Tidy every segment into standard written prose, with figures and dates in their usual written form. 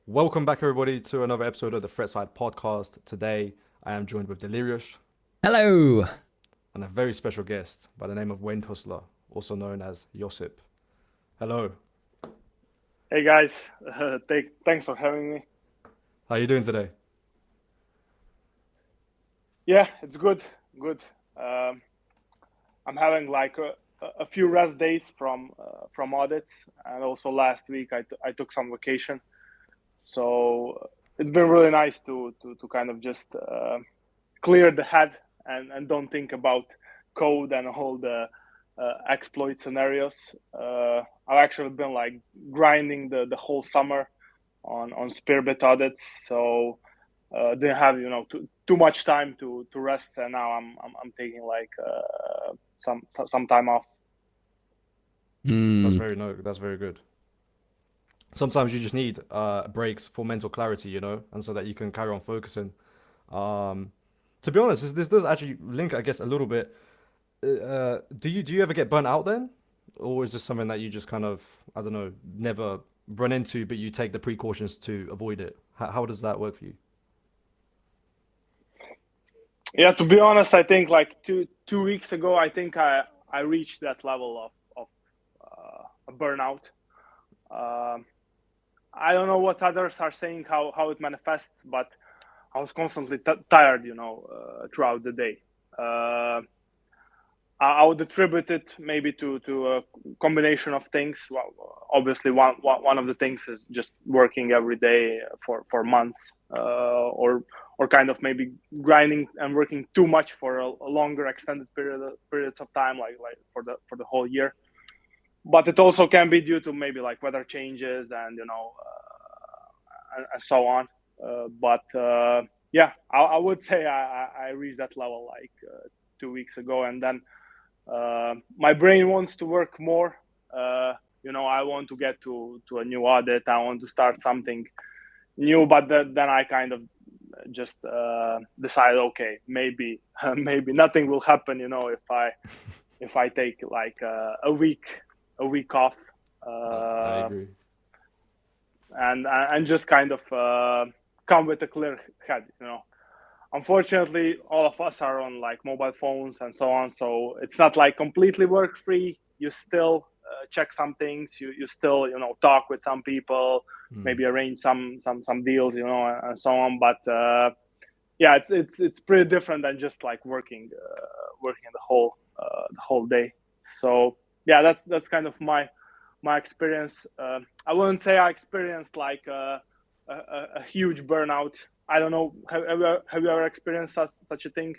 Welcome back, everybody, to another episode of the Threatside podcast. Today, I am joined with deliriusz Hello. and a very special guest by the name of windhustler, also known as Josip. Hello, Hey guys, thanks for having me. how are you doing today? Yeah, it's good. Um, I'm having like a few rest days from audits, and also last week I took some vacation, so it's been really nice to kind of just clear the head and don't think about code and all the exploit scenarios. I've actually been like grinding the whole summer on Spearbit audits, so didn't have too much time to rest, and now I'm taking like some time off. That's Hmm. very no, that's very good. Sometimes you just need breaks for mental clarity, and so that you can carry on focusing. Um, to be honest, this does actually link, I guess, a little bit. Do you ever get burnt out then, or is this something that you just kind of, I don't know, never run into, but you take the precautions to avoid it? How does that work for you? Yeah, to be honest, I think like two weeks ago, I think I reached that level of a burnout. Um I don't know what others are saying how it manifests, but I was constantly tired, throughout the day. Uh, I would attribute it maybe to a combination of things. Well, obviously, one of the things is just working every day for months, or kind of maybe grinding and working too much for a longer extended periods of time, like for the whole year. But it also can be due to maybe like weather changes and and so on. But yeah, I would say I reached that level like 2 weeks ago, and then my brain wants to work more. I want to get to a new audit. I want to start something new, but then I kind of just decide, okay, maybe maybe nothing will happen. If I take like a week off, I uh, agree. and just kind of come with a clear head. Unfortunately, all of us are on like mobile phones and so on, so it's not like completely work free. You still check some things. You still talk with some people, Hmm. maybe arrange some deals, and so on. But yeah, it's pretty different than just like working the whole day. So yeah, that's kind of my experience. I wouldn't say I experienced like a huge burnout. I don't know. Have you ever experienced such a thing?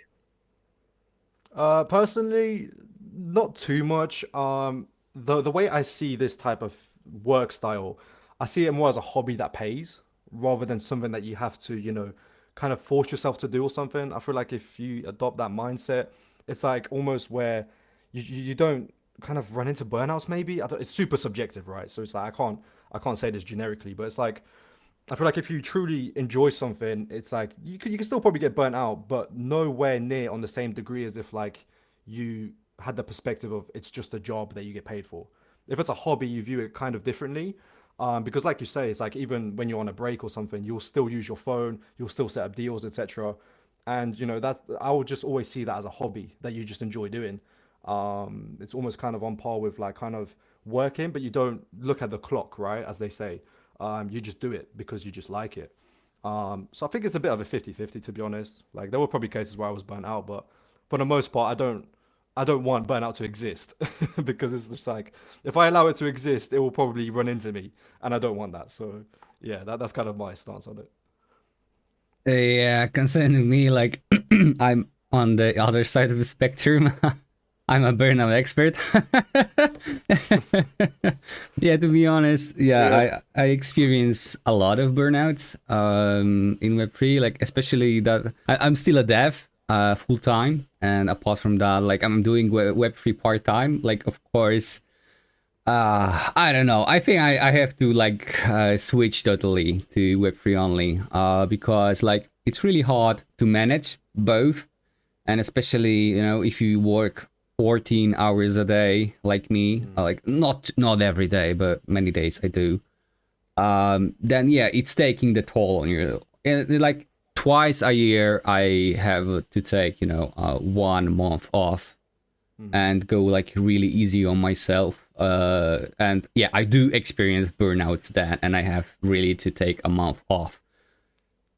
Personally, not too much. The way I see this type of work style, I see it more as a hobby that pays rather than something that you have to, kind of force yourself to do or something. I feel like if you adopt that mindset, it's like almost where you don't kind of run into burnouts. Maybe it's super subjective, right? So it's like I can't say this generically, but it's like I feel like if you truly enjoy something, it's like you can still probably get burnt out, but nowhere near on the same degree as if like you had the perspective of it's just a job that you get paid for. If it's a hobby, you view it kind of differently. Because like you say, it's like even when you're on a break or something, you'll still use your phone, you'll still set up deals, etc. And that I would just always see that as a hobby that you just enjoy doing. It's almost kind of on par with like kind of working, but you don't look at the clock, right? As they say, you just do it because you just like it. So I think it's a bit of a 50-50 to be honest. Like there were probably cases where I was burnt out, but for the most part, I don't want burnout to exist because it's just like if I allow it to exist, it will probably run into me, and I don't want that. So yeah, that's kind of my stance on it. Yeah, concerning me, like I'm on the other side of the spectrum. I'm a burnout expert. Yeah, to be honest, Yeah. I experience a lot of burnouts in Web3, like especially that I'm still a dev full time, and apart from that, like I'm doing Web3 part time. Like of course, I don't know. I think I have to like switch totally to Web3 only because like it's really hard to manage both, and especially if you work 14 hours a day like me, Mm. like not every day, but many days I do. then yeah, it's taking the toll on you. And like twice a year, I have to take 1 month off and go like really easy on myself. And yeah, I do experience burnouts then, and I have really to take a month off.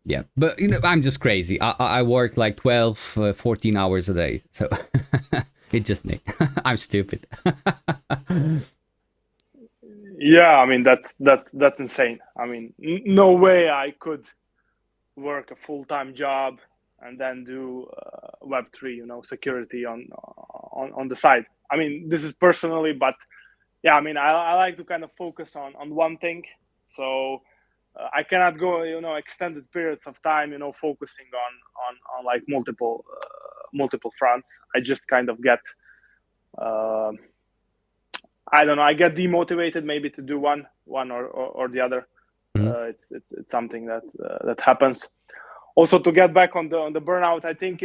Yeah, but I'm just crazy. I work like 12, 14 hours a day, so it's just me. I'm stupid. Yeah, I mean that's insane. I mean, no way I could work a full-time job and then do Web3, security on the side. I mean, this is personally, but yeah, I mean, I like to kind of focus on one thing. So I cannot go, extended periods of time, focusing on like multiple fronts. I just kind of get, I don't know, I get demotivated maybe to do one or the other. It's something that happens. Also, to get back on the burnout, I think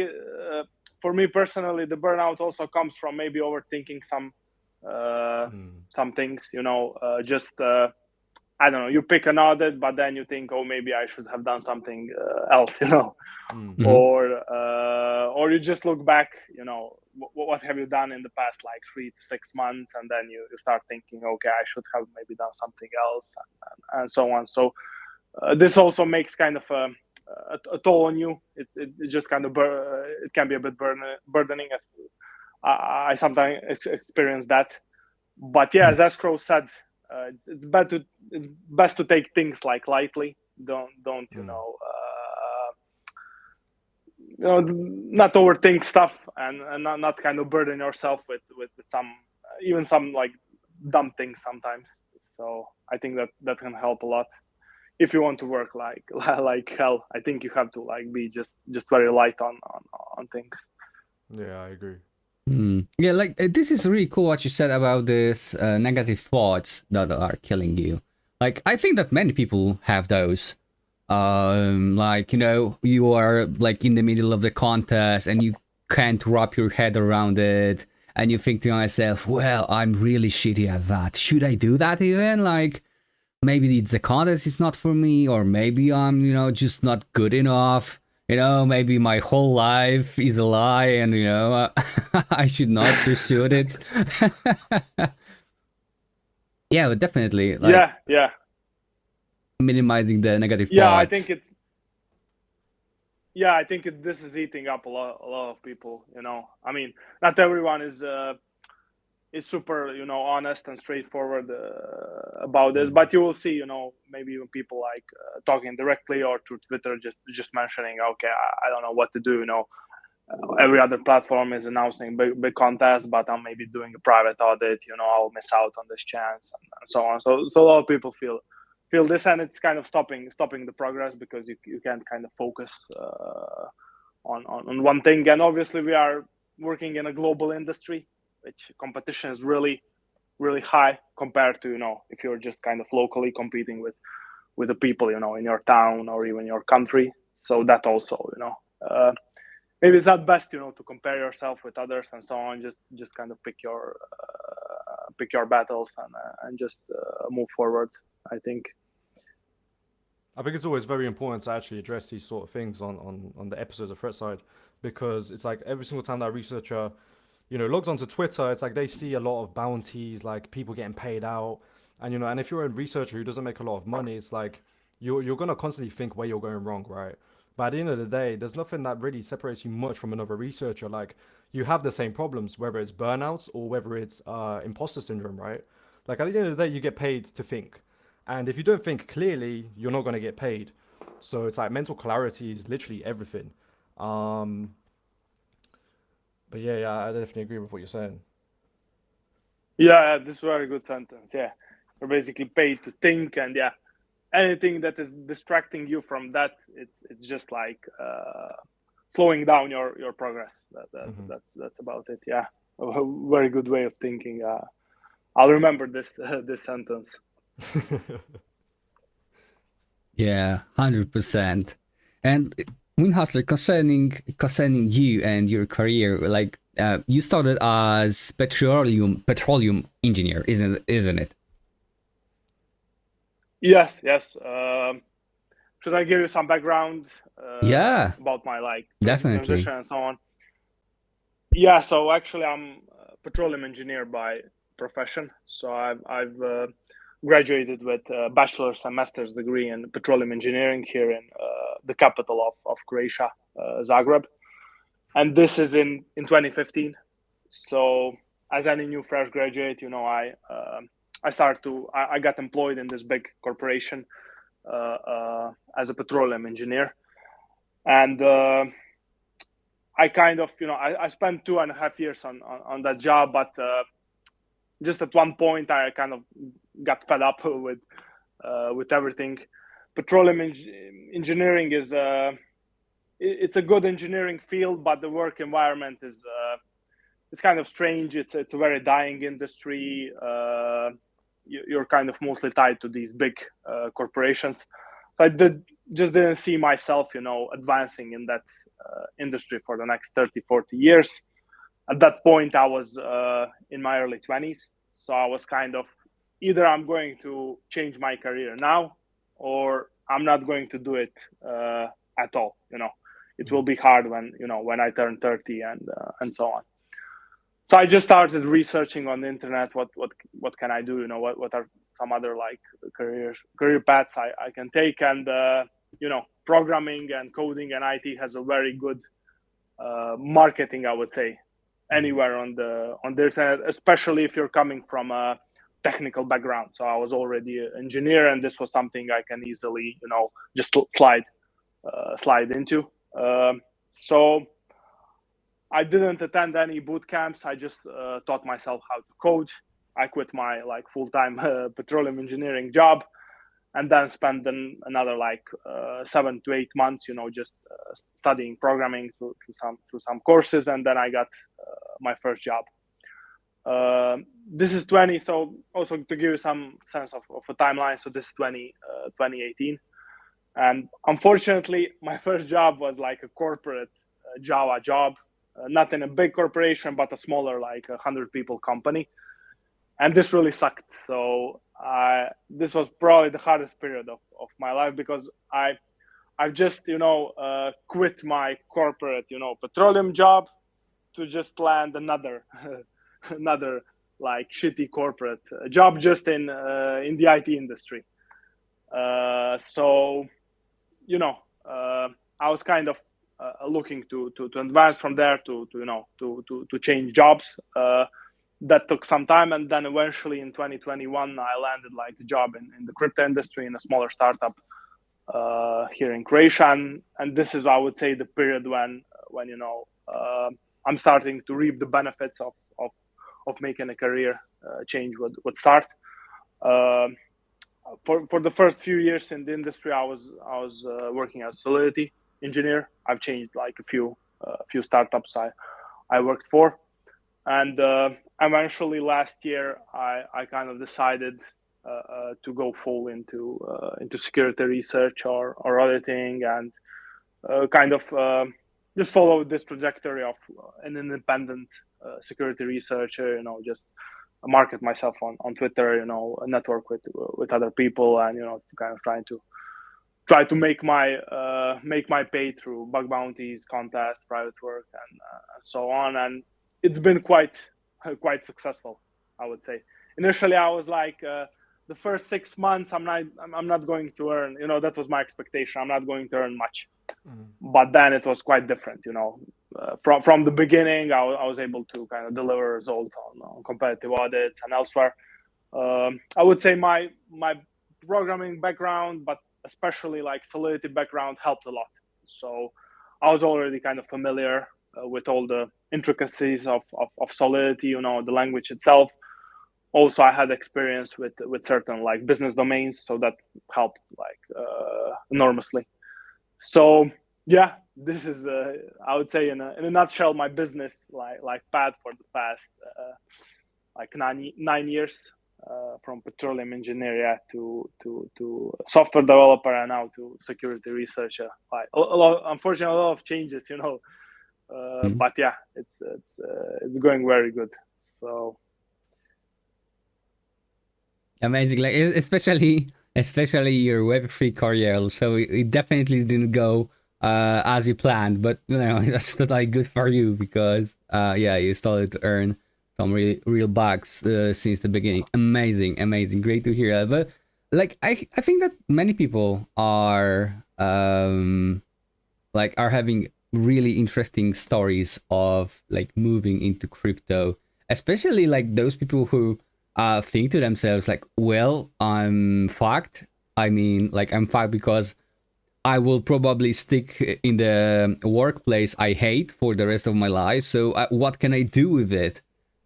for me personally, the burnout also comes from maybe overthinking some things. I don't know. You pick an audit, but then you think, oh, maybe I should have done something else. Or you just look back. What have you done in the past like 3 to 6 months, and then you start thinking, okay, I should have maybe done something else, and so on. So this also makes kind of a toll on you. It just kind of it can be a bit burdening. I sometimes experience that, but yeah, as escrow said, it's best to take things like lightly. Don't not overthink stuff, and not kind of burden yourself with some even some like dumb things sometimes. So I think that can help a lot. If you want to work like hell, I think you have to like be just very light on things. Yeah, I agree. Yeah, like this is really cool what you said about this negative thoughts that are killing you. Like I think that many people have those. Like you are like in the middle of the contest and you can't wrap your head around it, and you think to yourself, well, I'm really shitty at that. Should I do that even? Like maybe it's the contest is not for me, or maybe I'm just not good enough. Maybe my whole life is a lie, and I should not pursue it. Yeah, but definitely, like, yeah, minimizing the negative yeah. thoughts. I think this is eating up a lot of people. I mean, not everyone is super, honest and straightforward about this. But you will see, maybe when people like talking directly or through Twitter, just mentioning, okay, I don't know what to do. Every other platform is announcing big contests, but I'm maybe doing a private audit. I'll miss out on this chance, and so on. So a lot of people feel this, and it's kind of stopping the progress, because you can't kind of focus on one thing. And obviously, we are working in a global industry, which competition is really, really high compared to, if you're just kind of locally competing with the people, in your town or even your country. So that also, maybe it's not best, to compare yourself with others and so on. Just kind of pick your battles and just move forward, I think. I think it's always very important to actually address these sort of things on the episodes of Threatside, because it's like every single time that a researcher logs onto Twitter, it's like they see a lot of bounties, like people getting paid out. And, and if you're a researcher who doesn't make a lot of money, it's like you're going to constantly think where you're going wrong, right? But at the end of the day, there's nothing that really separates you much from another researcher. Like, you have the same problems, whether it's burnouts or whether it's imposter syndrome, right? Like, at the end of the day, you get paid to think. And if you don't think clearly, you're not going to get paid. So it's like mental clarity is literally everything. But yeah, I definitely agree with what you're saying. Yeah, this is a very good sentence. Yeah, you're basically paid to think, and yeah, anything that is distracting you from that, it's just like slowing down your progress. That's about it. Yeah, a very good way of thinking. I'll remember this sentence. Yeah, 100%. And Windhustler, concerning you and your career, like you started as petroleum engineer, isn't it? Yes, yes. Should I give you some background Yeah, about my like definitely. transition and so on? Yeah, so actually I'm a petroleum engineer by profession. So I've graduated with a bachelor's and master's degree in petroleum engineering here in the capital of Croatia, Zagreb. And this is in 2015. So as any new fresh graduate, you know, I got employed in this big corporation as a petroleum engineer, and I kind of, you know, I spent 2.5 years on that job, but just at one point I kind of got fed up with everything. Petroleum engineering is it's a good engineering field, but the work environment is it's kind of strange. It's a very dying industry. You're kind of mostly tied to these big corporations. So just didn't see myself, you know, advancing in that industry for the next 30, 40 years. At that point, I was in my early 20s. So I was kind of either I'm going to change my career now or I'm not going to do it at all. You know, it will be hard when I turn 30 and so on. So I just started researching on the internet what can I do, you know, what are some other like career paths I can take, and you know, programming and coding and IT has a very good marketing, I would say, anywhere on the internet, especially if you're coming from a technical background. So I was already an engineer, and this was something I can easily, you know, just slide into. So I didn't attend any boot camps. I just taught myself how to code. I quit my like full-time petroleum engineering job, and then spent another like 7 to 8 months, you know, just studying programming through some courses, and then I got my first job. This is 20. So also to give you some sense of a timeline. So this is 2018, and unfortunately, my first job was like a corporate Java job. Not in a big corporation, but a smaller, like 100 people company. And this really sucked. So this was probably the hardest period of my life, because I've just, you know, quit my corporate, you know, petroleum job to just land another another like shitty corporate job just in the IT industry. So, you know, I was kind of looking to advance from there to you know to change jobs. That took some time, and then eventually in 2021 I landed like a job in the crypto industry in a smaller startup here in Croatia, and this is, I would say, the period when you know I'm starting to reap the benefits of making a career change would start. For the first few years in the industry, I was working as a solidity engineer. I've changed like a few startups I worked for, and eventually last year I kind of decided to go full into security research or auditing, and kind of just follow this trajectory of an independent security researcher. You know, just market myself on Twitter. You know, network with other people, and you know, kind of try to make my pay through bug bounties, contests, private work, and so on. And it's been quite successful, I would say. Initially, I was like, the first 6 months, I'm not going to earn. You know, that was my expectation. I'm not going to earn much. But then it was quite different. You know, from the beginning, I was able to kind of deliver results on competitive audits and elsewhere. I would say my programming background, but especially like Solidity background, helped a lot. So I was already kind of familiar with all the intricacies of Solidity, you know, the language itself. Also, I had experience with certain like business domains, so that helped like enormously. So yeah, this is I would say in a nutshell my business like path for the past like 9 years. From petroleum engineer to software developer, and now to security researcher. Like unfortunately, a lot of changes, you know. But yeah, it's going very good. So Amazing, like especially especially your Web3 career. So it definitely didn't go as you planned, but that's totally good for you because yeah, you started to earn some real bucks since the beginning. Amazing, amazing, great to hear that. But like I think that many people are are having really interesting stories of like moving into crypto, especially like those people who think to themselves like, well, I'm fucked. I mean, like I'm fucked because I will probably stick in the workplace I hate for the rest of my life. So what can I do with it?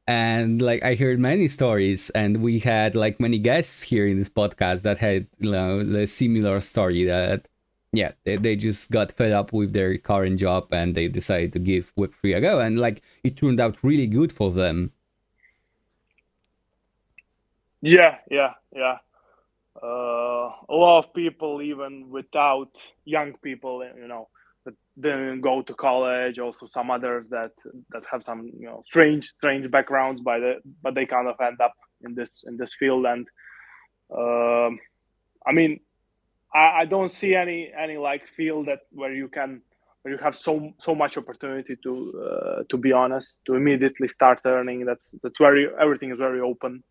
And like I heard many stories, and we had like many guests here in this podcast that had the similar story that yeah they just got fed up with their current job and they decided to give Web3 a go, and like it turned out really good for them. Yeah. A lot of people, even without young people, that didn't go to college. Also, some others that have some strange backgrounds, but they kind of end up in this field. And I mean, I don't see any like field that where you have so much opportunity to be honest, to immediately start earning. That's very, everything is very open.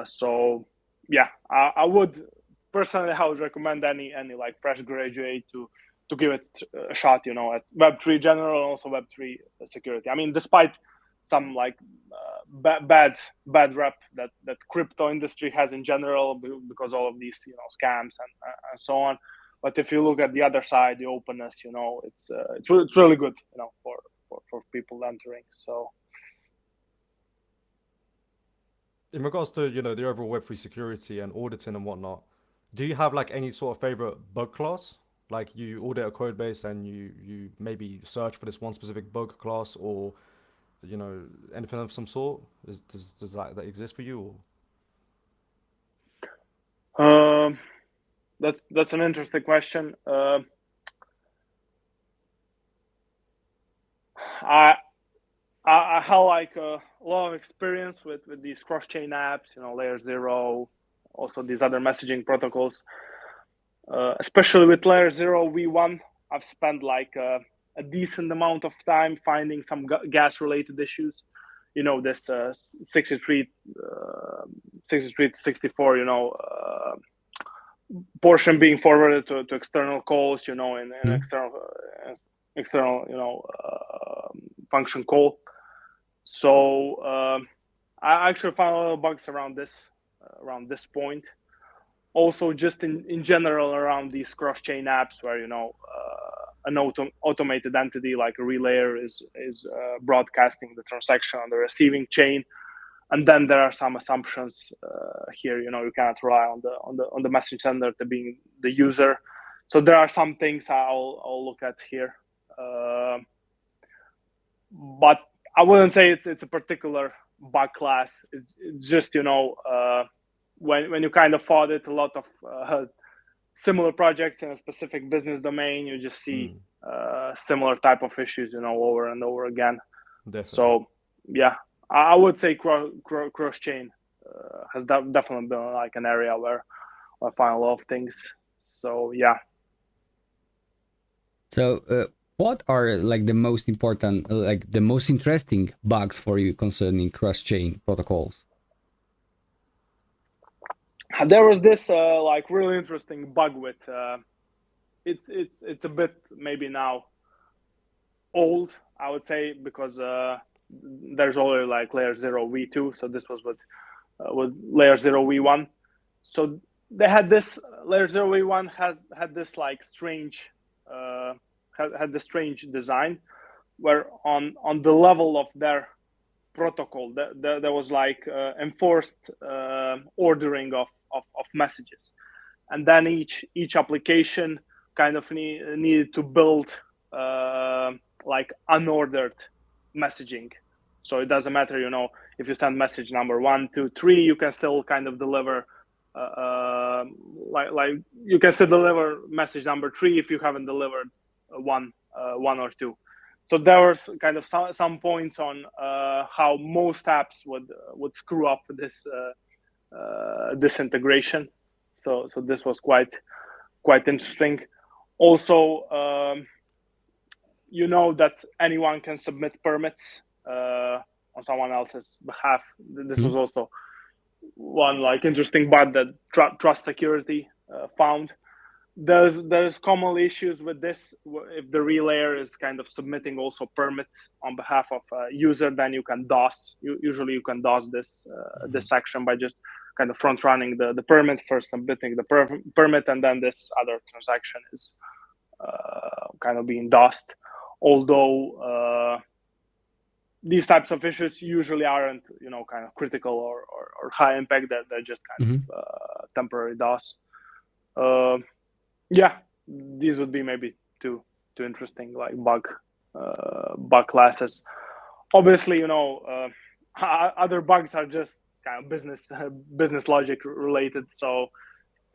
So yeah, I would personally, I would recommend any like fresh graduate to give it a shot, at Web3 general and also Web3 security. I mean, despite some like bad rep that crypto industry has in general, because all of these scams and so on. But if you look at the other side, the openness, it's really good, for people entering. So In regards to, the overall Web3 security and auditing and whatnot, do you have like any sort of favorite bug class? Like you audit a code base and you maybe search for this one specific bug class, or anything of some sort? Does that exist for you? um, that's an interesting question. I I have like a lot of experience with these cross chain apps, Layer Zero, also these other messaging protocols. Especially with Layer Zero V1, I've spent like a decent amount of time finding some gas related issues. This 63 to 64, portion being forwarded to external calls, in an external function call. So I actually found a lot of bugs around this point. Also, just in general around these cross-chain apps, where an automated entity like a relayer is broadcasting the transaction on the receiving chain, and then there are some assumptions here. You cannot rely on the message sender to being the user. So there are some things I'll look at here, but I wouldn't say it's a particular bug class. It's just when you kind of audit a lot of similar projects in a specific business domain, you just see similar type of issues, over and over again. Definitely. So yeah, I would say cross chain has definitely been like an area where I find a lot of things. So yeah. So what are like the most important, like the most interesting bugs for you concerning cross-chain protocols? There was this like really interesting bug with it's a bit maybe now old, I would say, because there's already like Layer 0 V2, so this was with Layer 0 V1. So they had this Layer 0 V1 had this like strange had this strange design, where on the level of their protocol there was like enforced ordering of messages, and then each application kind of needed to build like unordered messaging. So it doesn't matter, if you send message number 1, 2, 3, you can still kind of deliver like you can still deliver message number 3 if you haven't delivered one or 2. So there was kind of some points on how most apps would screw up this integration. So this was quite interesting. Also, that anyone can submit permits on someone else's behalf. This was also one interesting bug that Trust Security found. There's common issues with this. If the relayer is kind of submitting also permits on behalf of a user, then you can DOS. Usually you can DOS this section by just kind of front running the permit, first submitting the permit, and then this other transaction is kind of being DOSed. Although these types of issues usually aren't kind of critical or high impact, that they're just kind of temporary DOS. Yeah, these would be maybe two interesting bug classes. Obviously, other bugs are just kind of business logic related. So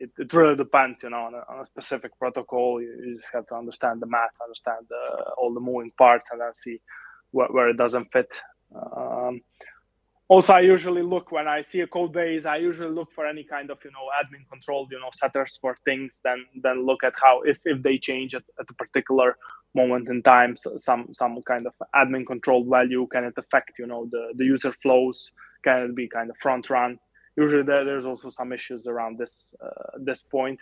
it really depends, on a specific protocol. You just have to understand the math, understand all the moving parts, and then see where it doesn't fit. Also, I usually look, when I see a code base, I usually look for any kind of admin controlled setters for things. Then look at how if they change at a particular moment in time, so some kind of admin controlled value, can it affect the user flows? Can it be kind of front run? Usually there's also some issues around this point.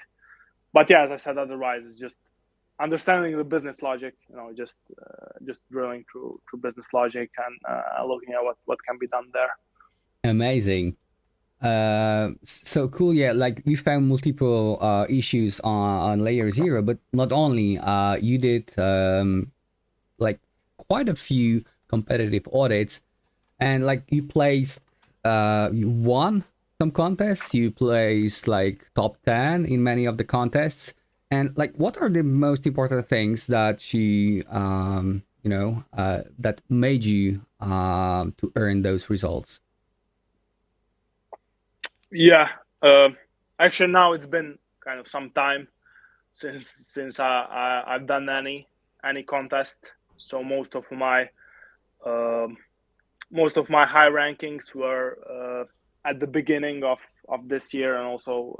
But yeah, as I said, otherwise it's just understanding the business logic, just drilling through business logic and looking at what can be done there. Amazing. So cool. Yeah, like we found multiple issues on layer 0, but not only. You did like quite a few competitive audits, and like you placed, you won some contests. You placed like top 10 in many of the contests. And like, what are the most important things that you, that made you to earn those results? Yeah, actually now it's been kind of some time since I've done any contest. So most of my high rankings were at the beginning of this year, and also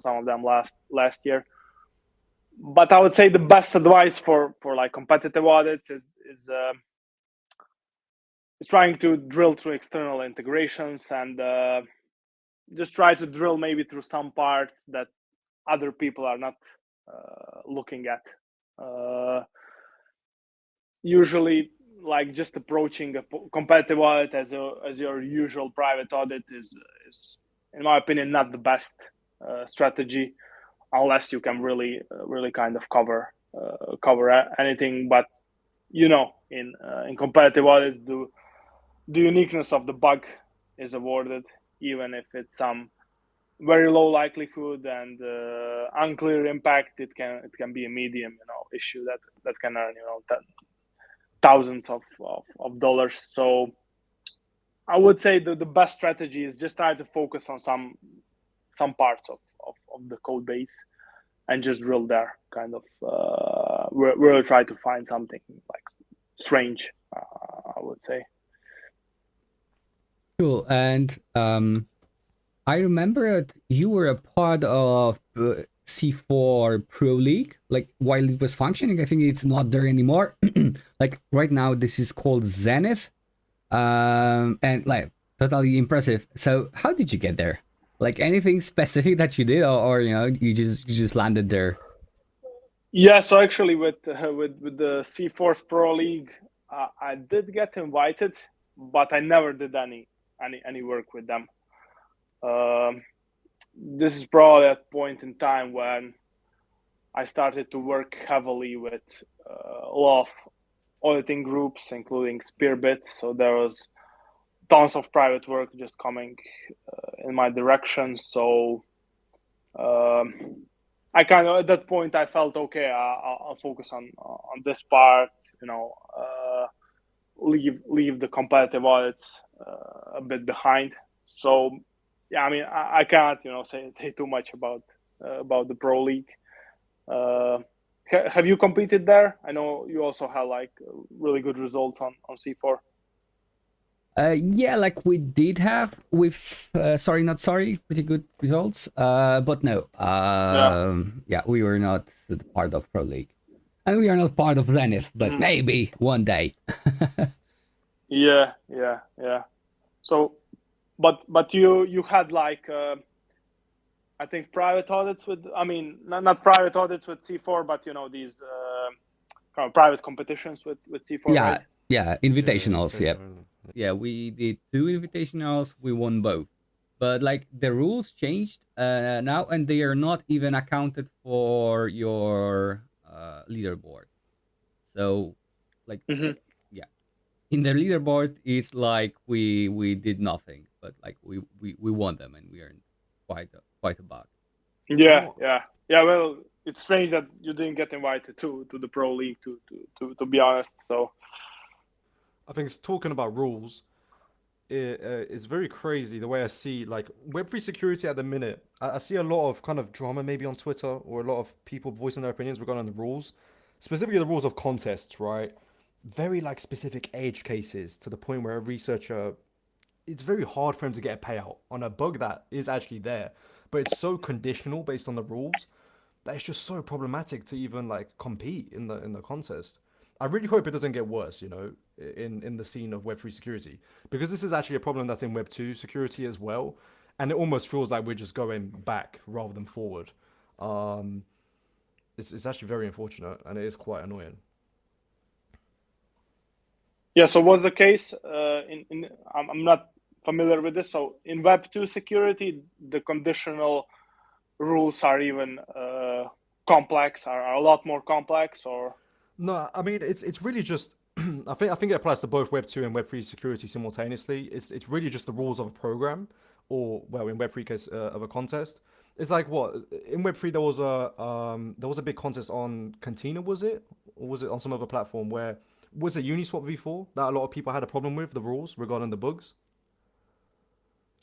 some of them last year. But I would say the best advice for like competitive audits is trying to drill through external integrations and just try to drill maybe through some parts that other people are not looking at. Usually, like just approaching a competitive audit as your usual private audit is in my opinion not the best strategy, unless you can really kind of cover anything. But in competitive audits, the uniqueness of the bug is awarded, even if it's some very low likelihood and unclear impact. It can be a medium issue that can earn thousands of dollars. So I would say the best strategy is just try to focus on some parts of the code base and just drill there, kind of really try to find something like strange, I would say. Cool. And I remember that you were a part of C4 Pro League, like while it was functioning. I think it's not there anymore. Like right now, this is called Zenith, and like totally impressive. So how did you get there? Like anything specific that you did, or you just landed there? Yeah, so actually with the C4 Pro League, I did get invited, but I never did any work with them. This is probably a point in time when I started to work heavily with a lot of auditing groups, including Spearbit. So there was tons of private work just coming in my direction. So I kind of, at that point, I felt, okay, I'll focus on this part, leave the competitive audits a bit behind. So yeah, I mean, I can't, say too much about the Pro League. Have you competed there? I know you also had like really good results on C4. Yeah, like we did have with sorry not sorry, pretty good results. But no, Yeah. yeah, we were not part of Pro League, and we are not part of Zenith, but Mhm. maybe one day. Yeah, yeah, yeah. So, but you had like I think private audits with, I mean, not private audits with C4, but you know these kind of private competitions with C4, Yeah, right? yeah, Yeah, invitationals. Yeah, invitation. yeah, we did 2 invitationals. We won both, but like the rules changed now, and they are not even accounted for your leaderboard. So, like, Hmm. yeah, in the leaderboard is like we did nothing, but like we won them, and we earned quite a buck. You Yeah, know, yeah, yeah. Well, it's strange that you didn't get invited to the pro league. To be honest, so I think it's talking about rules. It's very crazy the way I see like Web3 security at the minute. I see a lot of kind of drama maybe on Twitter or a lot of people voicing their opinions regarding the rules, specifically the rules of contests, right? Very like specific edge cases to the point where a researcher, it's very hard for him to get a payout on a bug that is actually there, but it's so conditional based on the rules that it's just so problematic to even like compete in the contest. I really hope it doesn't get worse, in the scene of Web3 security, because this is actually a problem that's in Web2 security as well, and it almost feels like we're just going back rather than forward. Um, it's actually very unfortunate, and it is quite annoying. yeah. So what's the case? In I'm not familiar with this. So in Web2 security, the conditional rules are even complex, are a lot more complex, or No, I mean it's really just I think it applies to both Web2 and Web3 security simultaneously. It's really just the rules of a program, or well, in Web3 case of a contest. It's like what in Web3 there was a big contest on Cantina, was it, or was it on some other platform where was it Uniswap v4 that a lot of people had a problem with the rules regarding the bugs?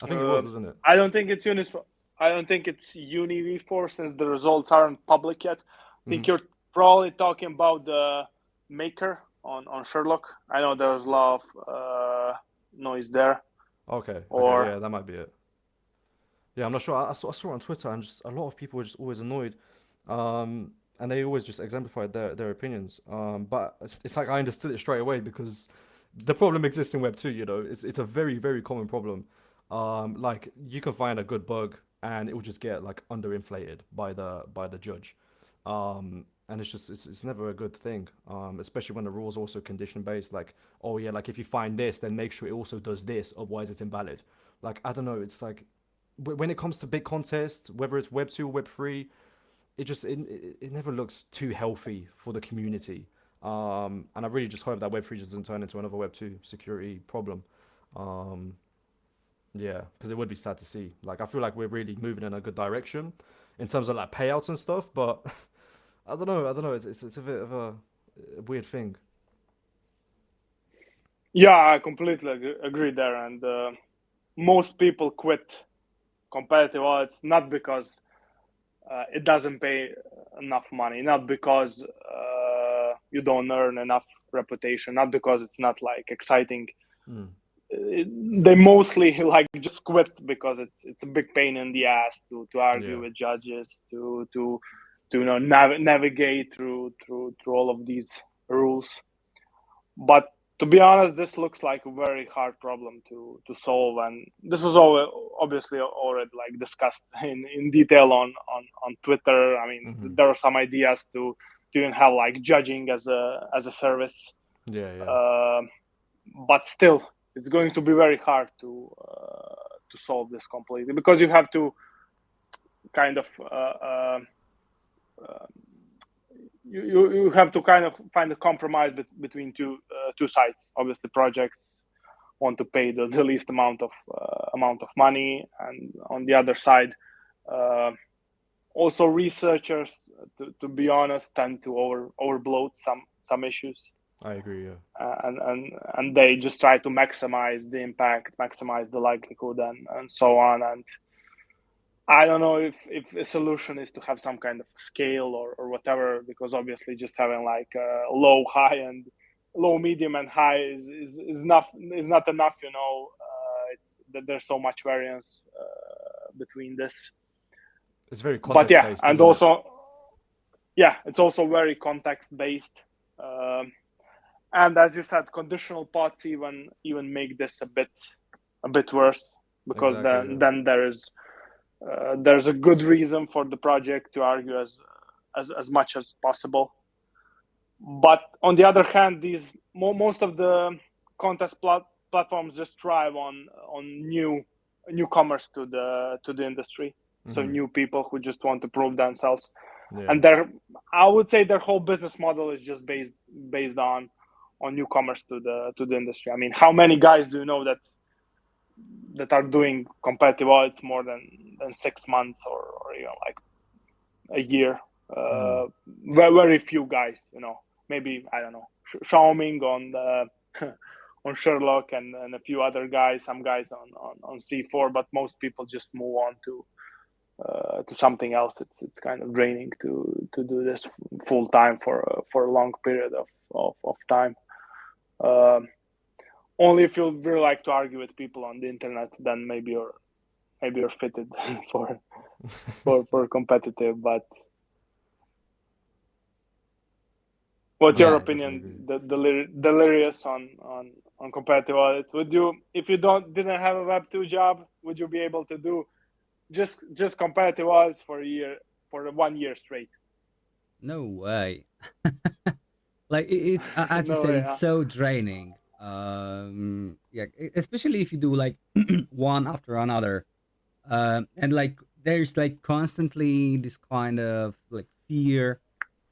I think it was, uh, wasn't it? I don't think it's I don't think it's Uni V4 since the results aren't public yet. I Hmm. think you're probably talking about the maker on Sherlock. I know there's a lot of noise there. Okay, Or yeah, that might be it. Yeah, I'm not sure. I saw it on Twitter, and just a lot of people were just always annoyed, and they always just exemplified their opinions. But it's like I understood it straight away because the problem exists in Web 2. It's a very very common problem. Like you can find a good bug, and it will just get like underinflated by the judge. And it's never a good thing. Especially when the rules are also condition based. Like, oh yeah, like if you find this, then make sure it also does this, otherwise it's invalid. Like I don't know. It's like when it comes to big contests, whether it's Web 2 or Web 3, it never looks too healthy for the community. And I really just hope that Web 3 doesn't turn into another Web 2 security problem. Um, yeah, because it would be sad to see. Like I feel like we're really moving in a good direction in terms of like payouts and stuff, but I don't know. I don't know. It's a bit of a weird thing. yeah, I completely agree there. And most people quit competitive audits not because it doesn't pay enough money, not because you don't earn enough reputation, not because it's not like exciting. Mm. They mostly like just quit because it's a big pain in the ass to argue Yeah. with judges, to navigate through all of these rules. But to be honest, this looks like a very hard problem to solve, and this was all obviously already like discussed in detail on Twitter. I mean, Hmm. there are some ideas to even have like judging as a service, Yeah. Yeah. uh, but still, it's going to be very hard to solve this completely because you have to kind of uh, you have to kind of find a compromise between two sides. Obviously, projects want to pay the least amount of money, and on the other side, uh, also researchers, to be honest, tend to overbloat some issues, I agree. Yeah. and they just try to maximize the impact, maximize the likelihood, and so on. And I don't know if a solution is to have some kind of scale or whatever, because obviously just having like low, high, and low, medium, and high is not enough. It's that there's so much variance between this. It's very But context yeah, based, and isn't it? also it's also very context based. And as you said, conditional pots even make this a bit worse, because Exactly. Yeah. then there's a good reason for the project to argue as much as possible. But on the other hand, most of the contest platforms just thrive on newcomers to the industry. So new people who just want to prove themselves, Yeah. and I would say their whole business model is just based on newcomers to the industry. I mean, how many guys do you know that are doing competitive audits more than 6 months or like a year? Very few guys. Maybe, I don't know, Xiaoming on on Sherlock, and a few other guys, some guys on C4, but most people just move on to something else. It's kind of draining to do this full time for a long period of time. Only if you really like to argue with people on the internet, then maybe you're fitted for competitive. But what's your Yeah, Definitely opinion, agree. delirious on competitive audits? Would you, if you didn't have a Web2 job, would you be able to do just competitive audits for 1 year straight? no way. Like it's as you No said, way, it's huh? so draining. Yeah, especially if you do like one after another. And like there's like constantly this kind of like fear,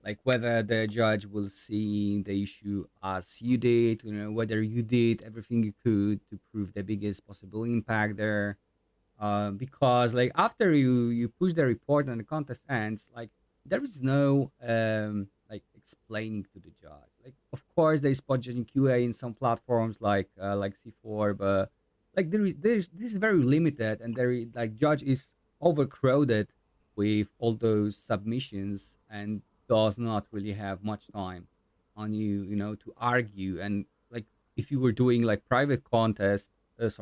like whether the judge will see the issue as you did, whether you did everything you could to prove the biggest possible impact there. Because like after you push the report and the contest ends, like there is no like explaining to the judge. Like of course there's spot judging QA in some platforms like C4, but like there's this is very limited, and there like judge is overcrowded with all those submissions and does not really have much time on to argue. And like if you were doing like private contest, if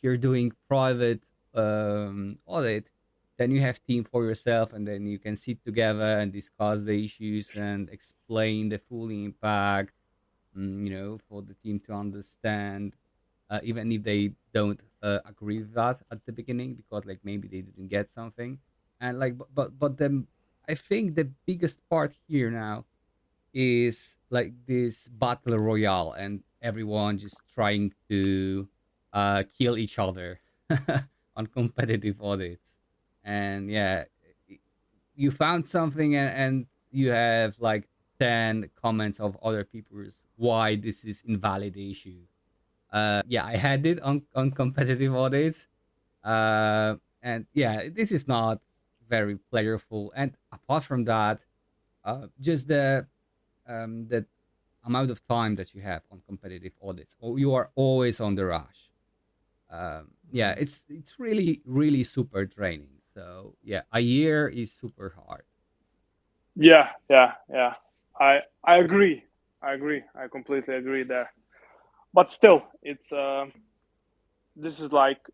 you're doing private audit, then you have team for yourself, and then you can sit together and discuss the issues and explain the full impact, for the team to understand, even if they don't agree with that at the beginning, because like maybe they didn't get something. And like but then I think the biggest part here now is like this battle royale, and everyone just trying to kill each other on competitive audits. And yeah, you found something, and you have like 10 comments of other people's why this is invalid issue. Yeah, I had it on competitive audits. And yeah, this is not very playerful. And apart from that, just the amount of time that you have on competitive audits, or you are always on the rush. Yeah, it's really really super draining. So yeah, a year is super hard. Yeah. I agree. I completely agree there. But still, it's this is like,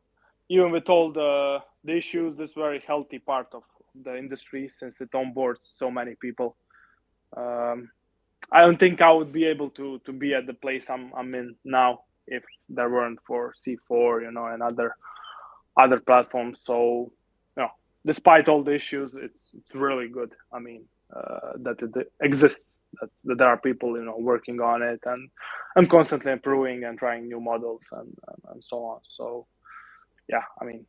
even with all the issues, this very healthy part of the industry, since it onboards so many people. I don't think I would be able to be at the place I'm in now if there weren't for C4, and other platforms. So, despite all the issues, it's really good. I mean, that it exists, that there are people, working on it, and constantly improving and trying new models, and so on. So yeah, I mean,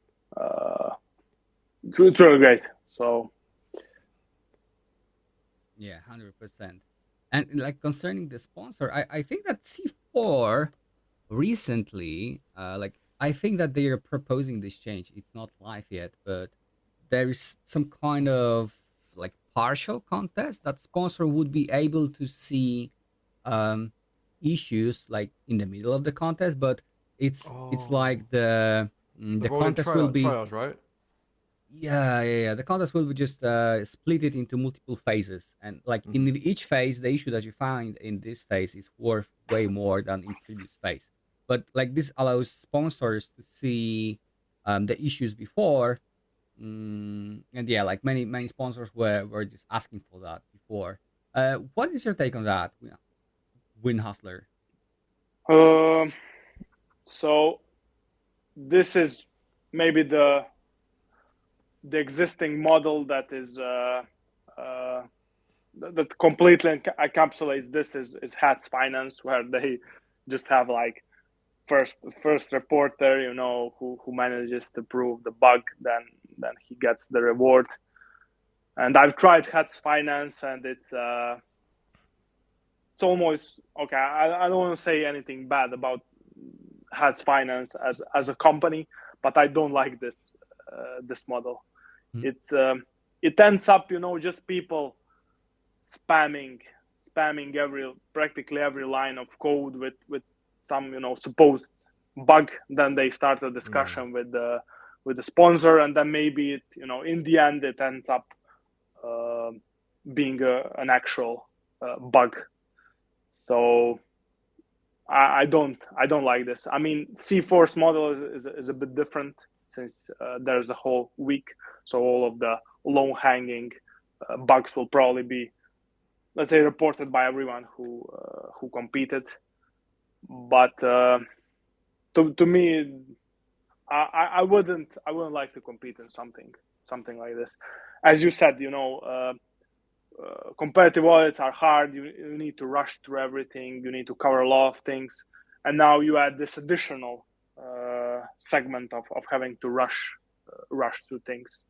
it's really great. So Yeah, 100%. And like concerning the sponsor, I think that C4 recently, like I think that they are proposing this change. It's not live yet, but there is some kind of like partial contest that sponsor would be able to see um issues like in the middle of the contest, but it's Oh, like the the the rolling contest will be, trials, right? Yeah. The contest will be just split it into multiple phases, and like in each phase, the issue that you find in this phase is worth way more than in previous phase. But like this allows sponsors to see the issues before, and yeah, like many sponsors were just asking for that before. What is your take on that, Win Hustler? Um, so this is maybe the existing model that is that completely encapsulates this is Hats Finance, where they just have like first reporter, who manages to prove the bug, then he gets the reward. And I've tried Hats Finance, and it's almost okay. I don't want to say anything bad about Hats Finance as a company, but I don't like this model. Hmm. It ends up, just people spamming practically every line of code with some, supposed bug. Then they start a Yeah. discussion with the sponsor, and then maybe it, in the end it ends up being an actual bug. So I don't like this. I mean, C-Force model is a bit different, since there's a whole week, so all of the low-hanging bugs will probably be, let's say, reported by everyone who competed. But to me, I wouldn't like to compete in something like this. As you said, competitive audits are hard. You need to rush through everything. You need to cover a lot of things, and now you add this additional segment of having to rush through things,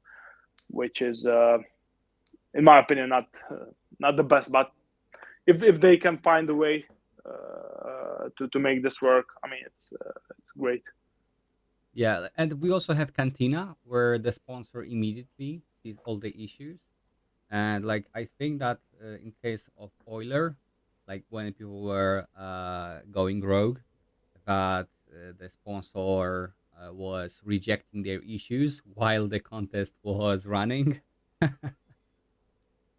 which is, in my opinion, not the best. But if they can find a way to make this work, I mean, it's great. Yeah, and we also have Cantina, where the sponsor immediately sees all the issues. And like I think that in case of Euler, like when people were going rogue, that the sponsor was rejecting their issues while the contest was running.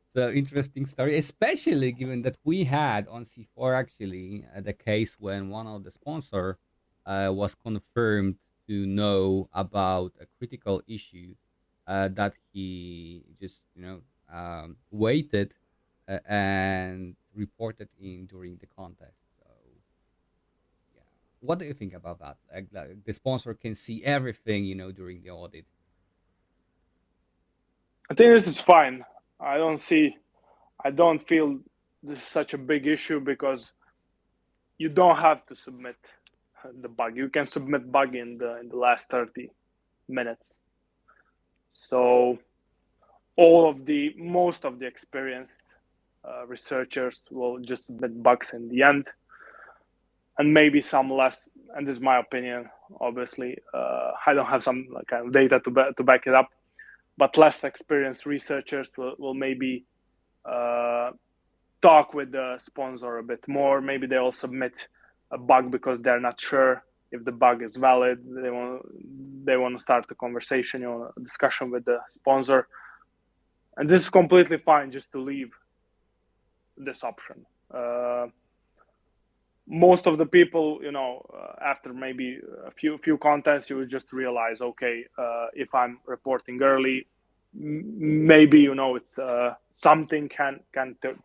So interesting story, especially given that we had on C4 actually the case when one of the sponsor was confirmed to know about a critical issue that he just waited and reported in during the contest. So yeah, what do you think about that? Like the sponsor can see everything during the audit. I think this is fine. I don't feel this is such a big issue, because you don't have to submit the bug. You can submit bug in the last 30 minutes. So most of the experienced researchers will just submit bugs in the end, and maybe some less. And this is my opinion. Obviously, I don't have some kind of data to back it up, but less experienced researchers will maybe talk with the sponsor a bit more. Maybe they'll submit a bug because they're not sure if the bug is valid. They want to start a conversation, a discussion with the sponsor, and this is completely fine just to leave this option. Most of the people, after maybe a few contests, you would just realize, okay, if I'm reporting early, maybe it's something can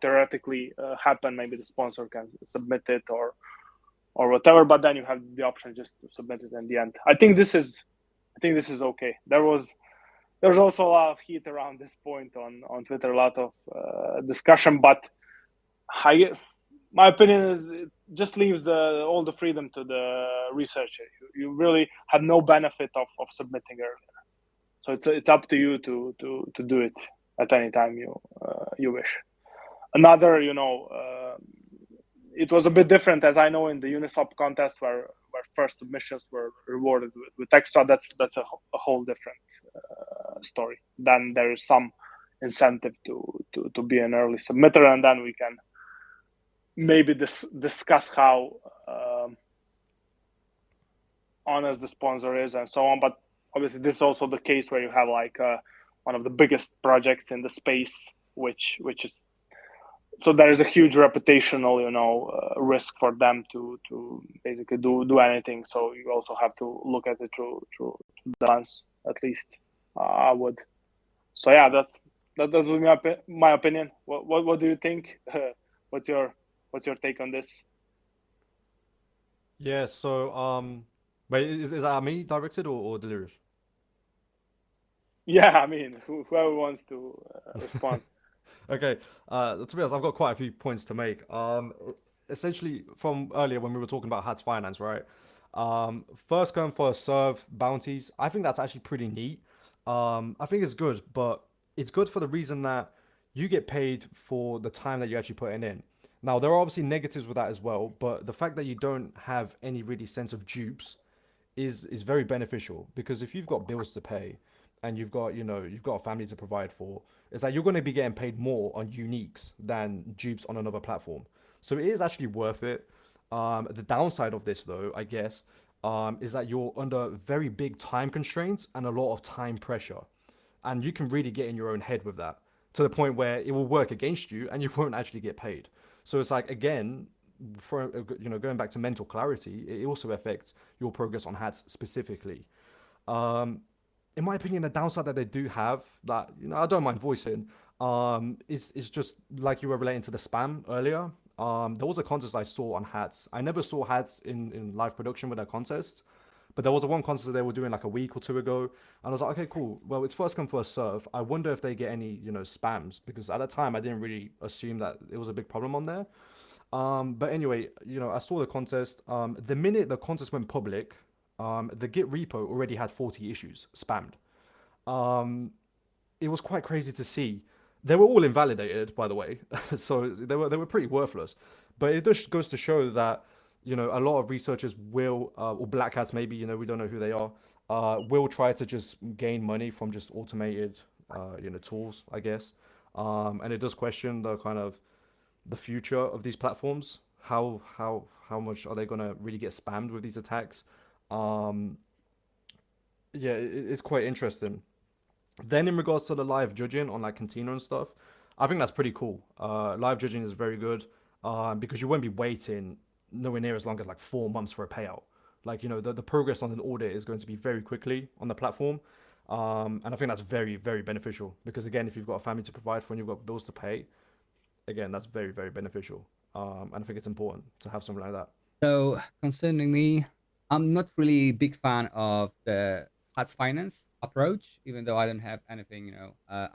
theoretically happen. Maybe the sponsor can submit it or whatever, but then you have the option just to submit it in the end. I think this is okay. There was also a lot of heat around this point on Twitter, a lot of discussion, but my opinion is it just leaves all the freedom to the researcher. You really have no benefit of submitting earlier, so it's up to you to do it at any time you wish. Another, it was a bit different, as I know, in the Uniswap contest, where first submissions were rewarded with extra. That's a whole different story. Then there is some incentive to be an early submitter, and then we can maybe discuss how honest the sponsor is and so on. But obviously this is also the case where you have like one of the biggest projects in the space, which is, so there is a huge reputational, risk for them to basically do anything. So you also have to look at it through the lens, at least. I would. So yeah, that was my opinion. What do you think? What's your take on this? Yeah, so wait, is that me directed or delirious? Yeah, I mean, whoever wants to respond. Okay, to be honest, I've got quite a few points to make. Essentially, from earlier when we were talking about Hats Finance, right? First come first serve bounties. I think that's actually pretty neat. I think it's good, but it's good for the reason that you get paid for the time that you're actually putting in. Now, there are obviously negatives with that as well, but the fact that you don't have any really sense of dupes is very beneficial because if you've got bills to pay and you've got a family to provide for, it's like you're going to be getting paid more on uniques than dupes on another platform. So it is actually worth it. The downside of this, though, I guess, is that you're under very big time constraints and a lot of time pressure, and you can really get in your own head with that to the point where it will work against you and you won't actually get paid. So it's like again, for going back to mental clarity, it also affects your progress on hats specifically. Um, in my opinion, the downside that they do have that I don't mind voicing, is just like you were relating to the spam earlier. There was a contest I saw on hats. I never saw hats in live production with a contest, but there was a one contest that they were doing like a week or two ago, and I was like, okay, cool. Well, it's first come first serve. I wonder if they get any spams because at that time I didn't really assume that it was a big problem on there. But anyway, I saw the contest. The minute the contest went public, the Git repo already had 40 issues spammed. Um, it was quite crazy to see. They were all invalidated, by the way, so they were pretty worthless. But it just goes to show that a lot of researchers will, or black hats maybe, we don't know who they are, will try to just gain money from just automated, tools, I guess. And it does question the kind of the future of these platforms. How much are they gonna really get spammed with these attacks? Um, yeah, it's quite interesting. Then in regards to the live judging on like Cantina and stuff, I think that's pretty cool. Live judging is very good because you won't be waiting nowhere near as long as like 4 months for a payout. Like the progress on an audit is going to be very quickly on the platform, and I think that's very very beneficial because again, if you've got a family to provide for and you've got bills to pay, again that's very very beneficial. And I think it's important to have something like that. So concerning me, I'm not really big fan of the hats finance approach, even though I don't have anything,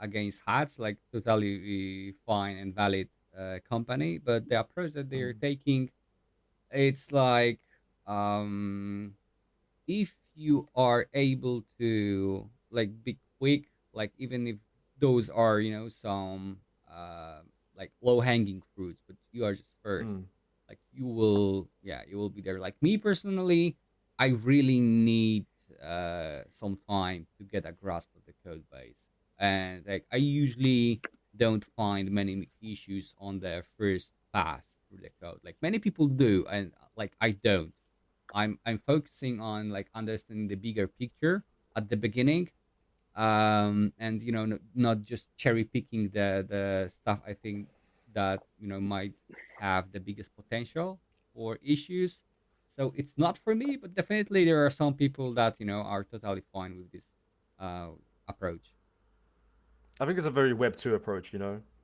against hats, like totally fine and valid company. But the approach that they're Mm. taking, it's like, um, if you are able to like be quick, like even if those are, some like low hanging fruits, but you are just first, Mm. like you will be there. Like me personally, I really need some time to get a grasp of the code base, and like I usually don't find many issues on the first pass through the code. Like many people do, and like I don't. I'm focusing on like understanding the bigger picture at the beginning, and not just cherry picking the stuff I think that might have the biggest potential for issues. So it's not for me, but definitely there are some people that are totally fine with this uh approach. I think it's a very Web 2 approach,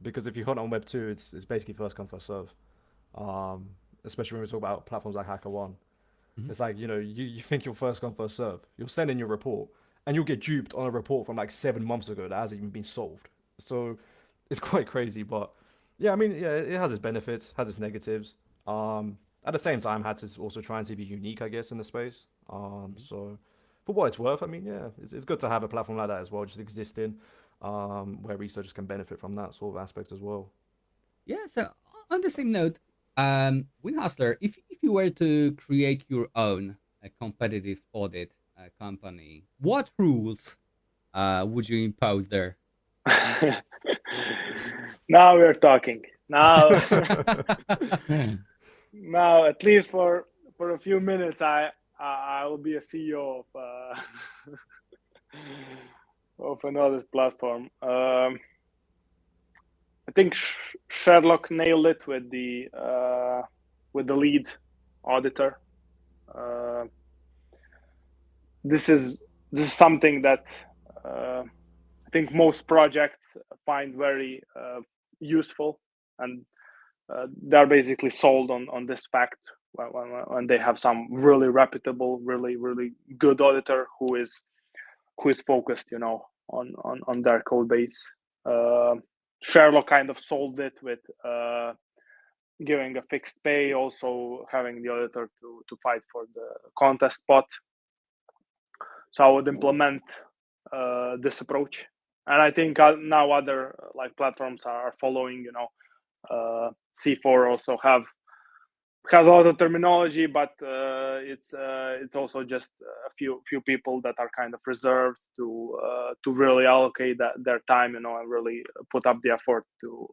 because if you hunt on Web 2, it's basically first come first serve. Um, Especially when we talk about platforms like HackerOne. Mhm. It's like, you think you're first come, first serve. You'll send in your report and you'll get duped on a report from like 7 months ago that hasn't even been solved. So it's quite crazy. But yeah, I mean, yeah, it has its benefits, has its negatives. At the same time, Hats is also trying to be unique, I guess, in the space. So for what it's worth, I mean, yeah, it's good to have a platform like that as well, just existing, where researchers can benefit from that sort of aspect as well. Yeah, so on the same note, windhustler, if you were to create your own competitive audit company, what rules would you impose there? Now we're talking. Now, now at least for a few minutes, I will be a CEO of. of another platform. I think Sherlock nailed it with the lead auditor. Uh, this is something that I think most projects find very useful, and they're basically sold on this fact when they have some really reputable, really good auditor who is focused, on their code base. Sherlock kind of solved it with giving a fixed pay, also having the auditor to fight for the contest spot. So I would implement this approach, and I think now other like platforms are following. C4 also has a lot of terminology, but it's also just a few people that are kind of reserved to really allocate their time, and really put up the effort to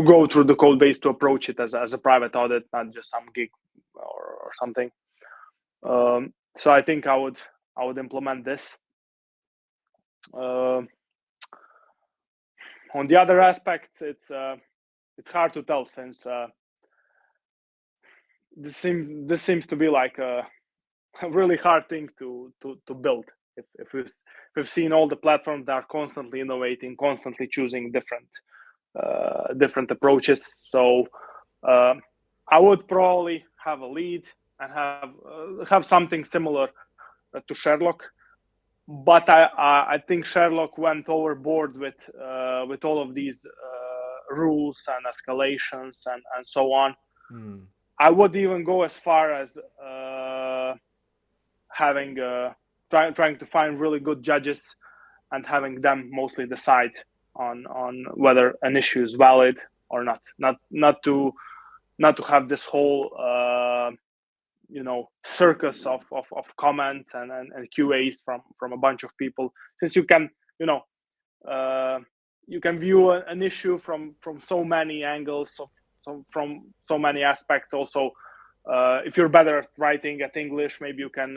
go through the code base to approach it as a private audit, not just some gig or something. So I think I would implement this. On the other aspects, it's hard to tell, since this seems to be like a really hard thing to build. If we've seen all the platforms that are constantly innovating, constantly choosing different approaches. So I would probably have a lead and have something similar to Sherlock, but I think Sherlock went overboard with all of these rules and escalations and so on. I would even go as far as having trying to find really good judges and having them mostly decide on whether an issue is valid or not. Not to have this whole circus of comments and QAs from a bunch of people, since you can you can view an issue from so many angles, from so many aspects. Also, if you're better at writing at English, maybe you can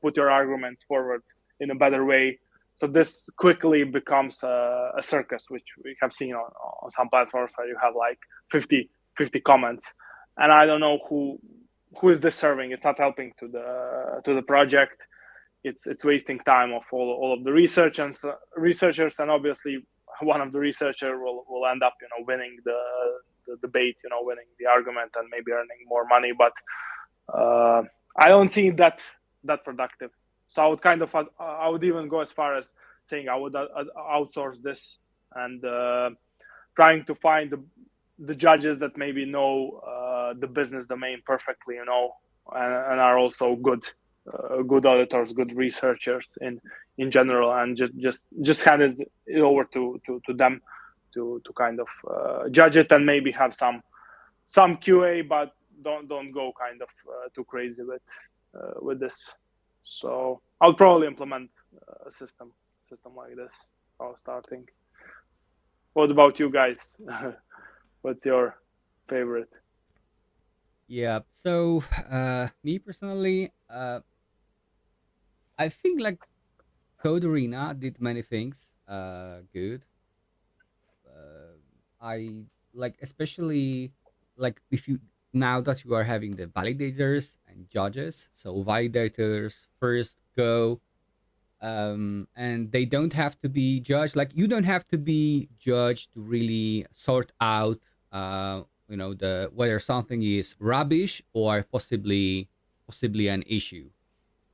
put your arguments forward in a better way. So this quickly becomes a circus, which we have seen on some platforms where you have like 50 comments, and I don't know who is this serving. It's not helping to the project. It's wasting time of all of the researchers, and obviously one of the researchers will end up winning the debate, winning the argument, and maybe earning more money. But I don't see that productive. So I would even go as far as saying I would outsource this, and trying to find the judges that maybe know the business domain perfectly, and are also good auditors, good researchers in general, and just hand it over to them to kind of judge it, and maybe have some QA, but don't go kind of too crazy with this. So I'll probably implement a system like this. I'll starting. What about you guys? What's your favorite? Yeah. So, me personally, I think like Code Arena did many things good. I like, especially like, if you now that you are having the validators and judges. So validators first go, and they don't have to be judged. Like, you don't have to be judged to really sort out the whether something is rubbish or possibly an issue.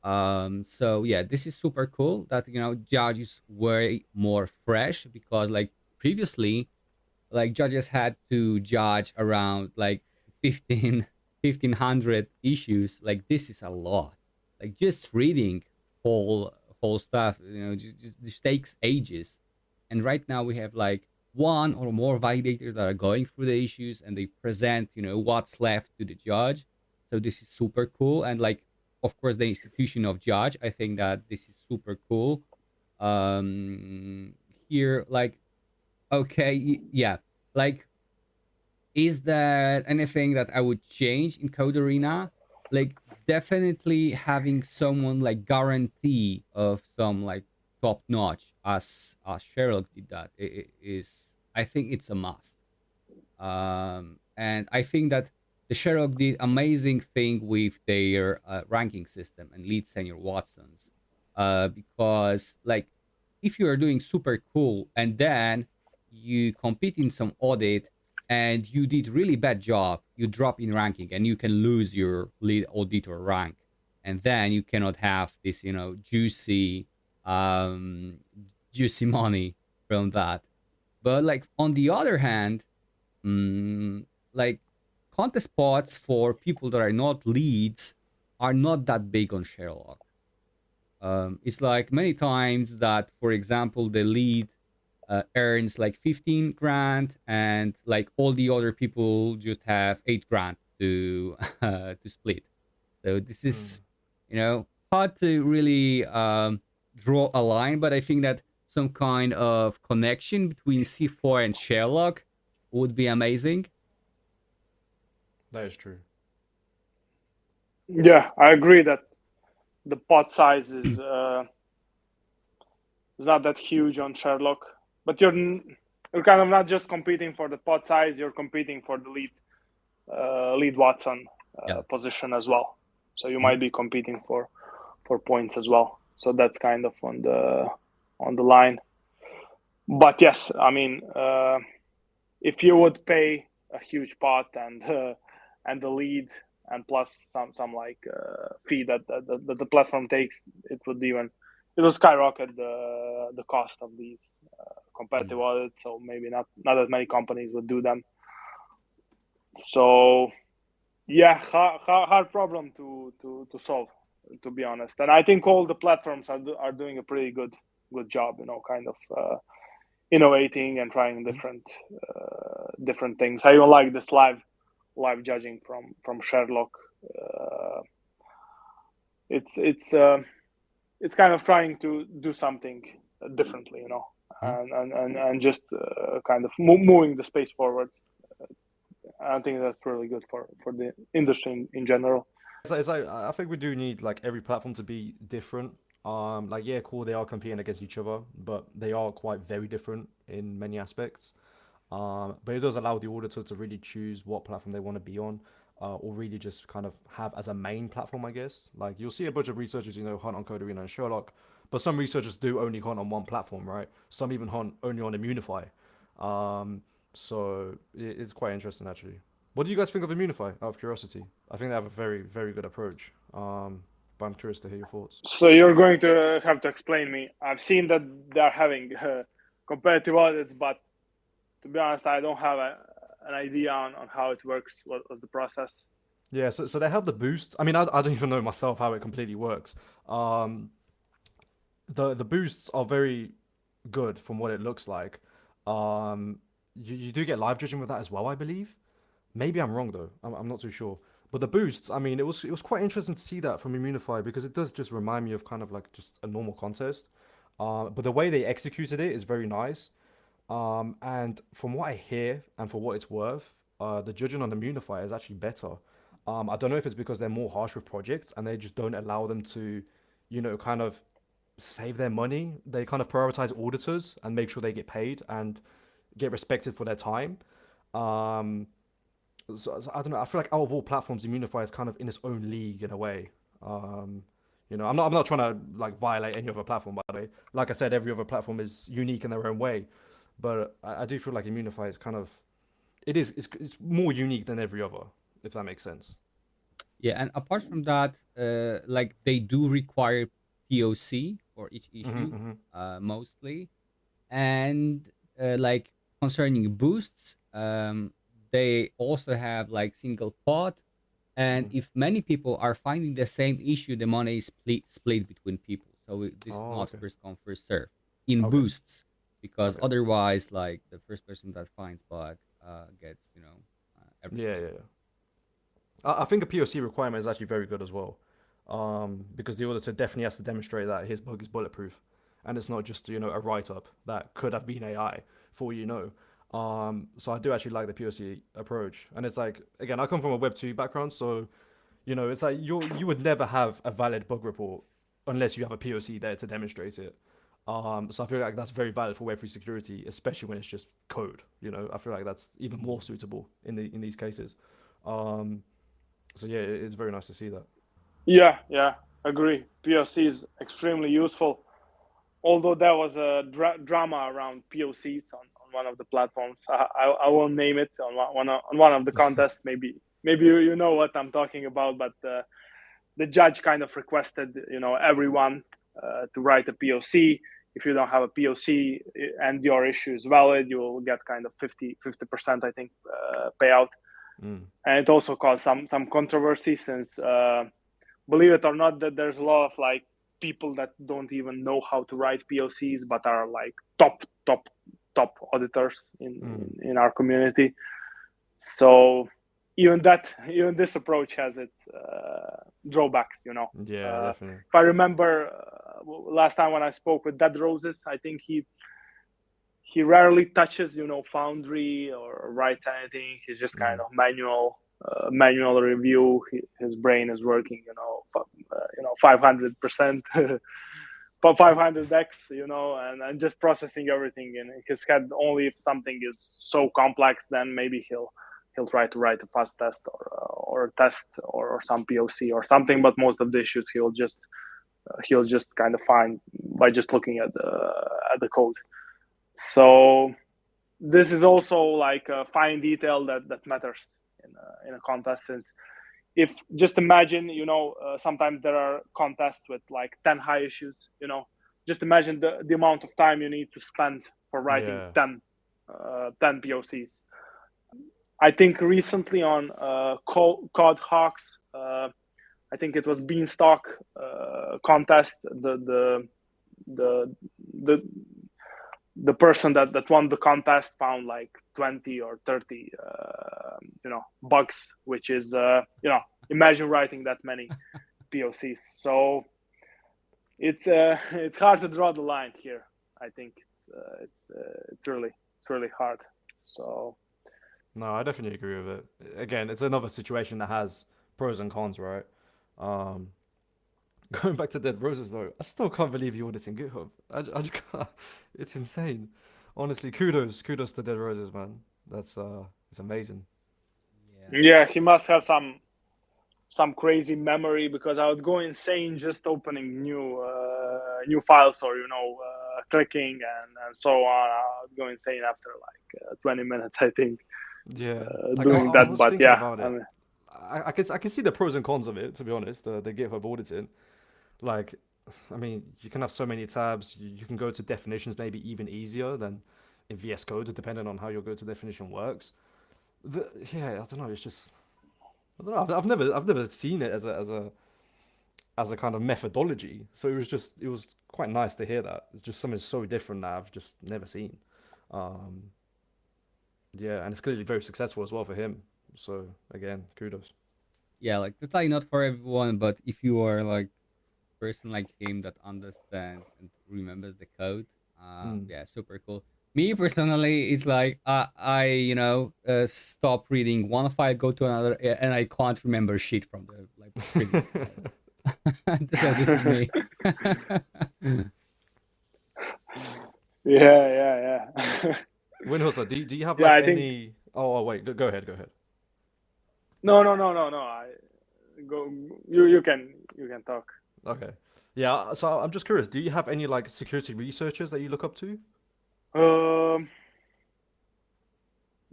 So yeah, this is super cool that judges were more fresh, because like previously, like judges had to judge around like 15 1,500 issues. Like, this is a lot. Like, just reading whole stuff, just takes ages. And right now we have like one or more validators that are going through the issues, and they present what's left to the judge. So this is super cool. And like, of course, the institution of judge, I think that this is super cool. Here, like, okay, yeah, like, is there anything that I would change in Code Arena? Like, definitely having someone like guarantee of some like top notch as Sherlock did that is, I think it's a must. And I think that the Sherlock did amazing thing with their ranking system and lead senior Watsons, because like if you are doing super cool and then you compete in some audit and you did really bad job, you drop in ranking and you can lose your lead auditor rank, and then you cannot have this, um, juicy money from that. But like on the other hand, like contest spots for people that are not leads are not that big on Sherlock. It's like many times that, for example, the lead earns like 15 grand, and like all the other people just have 8 grand to to split. So this is, hard to really draw a line, but I think that some kind of connection between C4 and Sherlock would be amazing. That is true. Yeah, I agree that the pot size is not that huge on Sherlock, but you're kind of not just competing for the pot size; you're competing for the lead Watson Yeah. position as well. So you might be competing for points as well. So that's kind of on the line. But yes, I mean, if you would pay a huge pot and the lead and plus some like fee that the platform takes, it will skyrocket the cost of these competitive audits. So maybe not as many companies would do them. So yeah, hard problem to solve, to be honest. And I think all the platforms are doing a pretty good job, kind of innovating and trying different things. I even like this live judging from Sherlock. It's kind of trying to do something differently, and just kind of moving the space forward. I think that's really good for the industry in general. It's like I think we do need like every platform to be different. Like yeah, cool, they are competing against each other, but they are quite very different in many aspects. But it does allow the auditor to really choose what platform they want to be on, or really just kind of have as a main platform, I guess. Like you'll see a bunch of researchers, hunt on Coderina and Sherlock, but some researchers do only hunt on one platform, right? Some even hunt only on Immunify. So it's quite interesting actually. What do you guys think of Immunify? Out of curiosity, I think they have a very, very good approach. But I'm curious to hear your thoughts. So you're going to have to explain me. I've seen that they're having competitive audits, but to be honest, I don't have an idea on how it works. What was the process? Yeah, so they have the boost. I mean, I don't even know myself how it completely works. The boosts are very good from what it looks like. You do get live judging with that as well, I believe. Maybe I'm wrong though. I'm not too sure. But the boosts, I mean, it was quite interesting to see that from Immunify because it does just remind me of kind of like just a normal contest. But the way they executed it is very nice. And from what I hear and for what it's worth, the judging on Immunify is actually better. I don't know if it's because they're more harsh with projects and they just don't allow them to, kind of save their money. They kind of prioritize auditors and make sure they get paid and get respected for their time. Um, so I don't know. I feel like out of all platforms, Immunify is kind of in its own league in a way. I'm not trying to like violate any other platform, by the way. Like I said, every other platform is unique in their own way, but I do feel like Immunify is kind of it's more unique than every other, if that makes sense. Yeah, and apart from that, like they do require POC for each issue, mostly, and like concerning boosts, they also have like single pot, and if many people are finding the same issue, the money is split between people. So this is Oh, not okay. first come first serve in Okay. boosts, because Okay. otherwise, like the first person that finds bug gets everything. Yeah, yeah, yeah. I think a POC requirement is actually very good as well, because the auditor definitely has to demonstrate that his bug is bulletproof, and it's not just a write up that could have been AI for So I do actually like the POC approach, and it's like again I come from a Web 2 background, so You know, it's like you would never have a valid bug report unless you have a POC there to demonstrate it. So I feel like that's very valid for Web3 security, especially when it's just code. You know, I feel like that's even more suitable in these cases. Um, so yeah, it's very nice to see that. Yeah, yeah, agree. POC is extremely useful. Although there was a drama around POCs on one of the platforms, I won't name it on one of the contests. Maybe you know what I'm talking about, but the judge kind of requested everyone to write a POC. If you don't have a POC and your issue is valid, you will get kind of 50% I think payout. Mm. And it also caused some controversy since believe it or not that there's a lot of like people that don't even know how to write POCs but are like top auditors in our community. So even this approach has its drawbacks. Yeah, definitely. If I remember last time when I spoke with Dead Roses, I think he rarely touches Foundry or writes anything. He's just kind of manual review. His brain is working 500%, 500x, and just processing everything in his head. Only if something is so complex, then maybe he'll try to write a fast test or a test or some POC or something. But most of the issues he'll just kind of find by just looking at the code. So this is also like a fine detail that matters in a contest. Since if just imagine, sometimes there are contests with like 10 high issues. Just imagine the amount of time you need to spend for writing Yeah. 10 POCs. I think recently on Cod Hawks, I think it was Beanstalk contest. The person that won the contest found like 20 or 30 bugs, which is imagine writing that many POCs. So it's hard to draw the line here. I think it's really hard. So No, I definitely agree with it. Again, it's another situation that has pros and cons, right? Um, Going back to Dead Roses though, I still can't believe you auditing GitHub. I just can't. It's insane. Honestly, kudos to Dead Roses, man. That's it's amazing. yeah, he must have some crazy memory, because I would go insane just opening new files or clicking and so on. I would go insane after like 20 minutes, I think, Yeah, like doing I that. was But thinking yeah, about I it. mean, I can see the pros and cons of it, to be honest. The GitHub auditing, like, I mean, you can have so many tabs. You can go to definitions maybe even easier than in VS Code, depending on how your go to definition works. Yeah, I don't know. It's just I don't know. I've never seen it as a kind of methodology. So it was quite nice to hear that. It's just something so different that I've just never seen. Um, yeah, and it's clearly very successful as well for him. So again, kudos. Yeah, like that's like not for everyone, but if you are like person like him that understands and remembers the code, Mm. yeah, super cool. Me personally, it's like stop reading one file, go to another, and I can't remember shit from the like previous file. So this is me. yeah. Windhustler, do you have Yeah, like I think any? Oh, wait, go ahead, go ahead. no. I go. You can talk. Okay. Yeah, so I'm just curious. Do you have any like security researchers that you look up to? Um,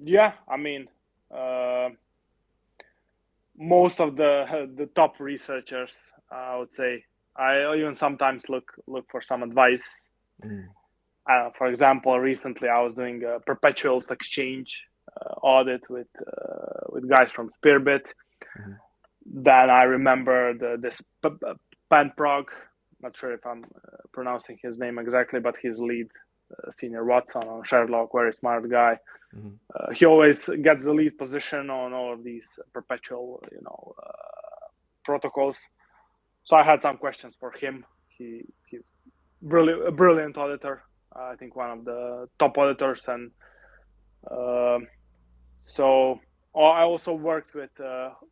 yeah, I mean, uh, most of the top researchers, I would say. I even sometimes look for some advice. Mm. For example, recently I was doing a perpetuals exchange audit with guys from Spearbit. Mm-hmm. Then I remember this Panprog. Not sure if I'm pronouncing his name exactly, but he's lead senior Watson on Sherlock, very smart guy. Mm-hmm. He always gets the lead position on all of these perpetual, protocols. So I had some questions for him. He's a brilliant auditor. I think one of the top auditors, and so I also worked with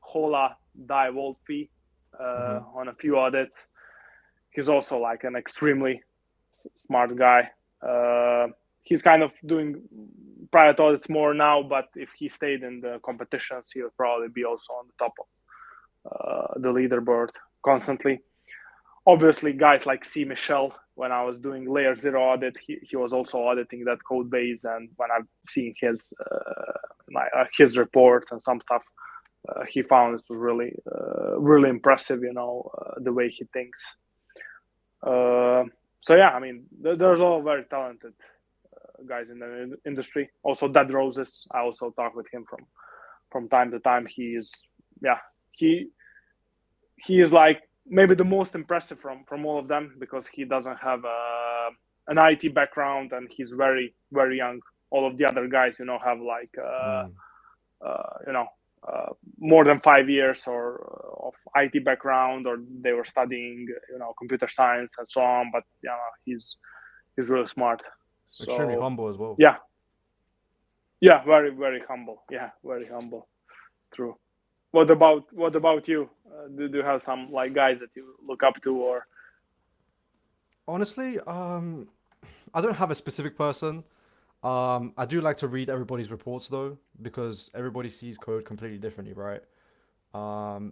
Hola Dai Wolfi on a few audits. He's also like an extremely smart guy. He's kind of doing private audits more now, but if he stayed in the competitions, he would probably be also on the top of the leaderboard constantly. Obviously, guys like C. Michel, when I was doing Layer Zero audit, he was also auditing that code base, and when I've seen his reports and some stuff, he found it was really impressive. The way he thinks. So yeah, I mean, there's all very talented guys in the industry. Also, Dead Roses, I also talk with him from time to time. He is like maybe the most impressive from all of them, because he doesn't have an IT background, and he's very very young. All of the other guys, have like more than 5 years of IT background, or they were studying computer science and so on. But he's really smart. Extremely So humble as well. yeah, very very humble. Yeah, very humble. True. What about you? Do you have some like guys that you look up to, or? Honestly, I don't have a specific person. I do like to read everybody's reports though, because everybody sees code completely differently, right?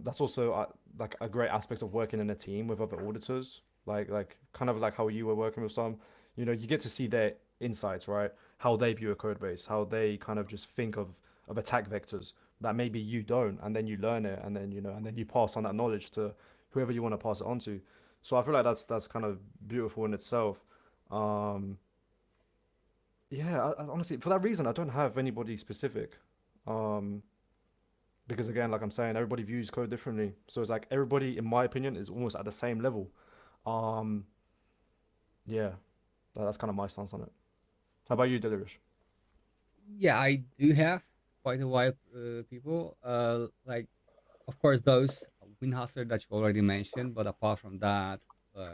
That's also like a great aspect of working in a team with other auditors, like kind of like how you were working with some. You get to see their insights, right? How they view a code base, how they kind of just think of attack vectors that maybe you don't, and then you learn it, and then and then you pass on that knowledge to whoever you want to pass it on to. So I feel like that's kind of beautiful in itself. Um, yeah, I honestly, for that reason, I don't have anybody specific. Um, because again, like I'm saying, everybody views code differently. So it's like everybody, in my opinion, is almost at the same level. Um, yeah, that's kind of my stance on it. How about you, Deliriusz? Yeah, I do have quite a while people. Like, of course, those windhustler that you already mentioned, but apart from that,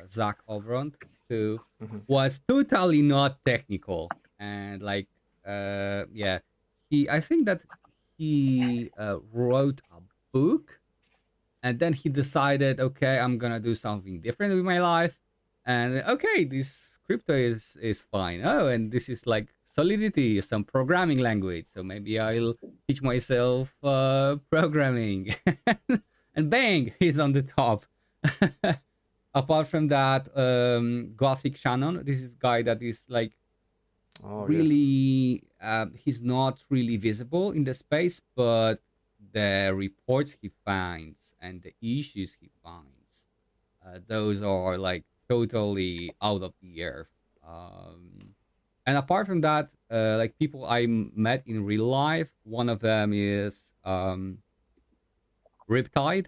Zach Obront, who was totally not technical, and like, yeah, I think that he wrote a book, and then he decided, okay, I'm gonna do something different with my life, and okay, this crypto is fine. Oh, and this is like Solidity, some programming language, so maybe I'll teach myself programming. And bang, he's on the top. Apart from that, Gothic Shannon, this is guy that is like Oh yes. really he's not really visible in the space, but the reports he finds and the issues he finds, those are like totally out of the earth. And apart from that, like people I met in real life, one of them is Riptide.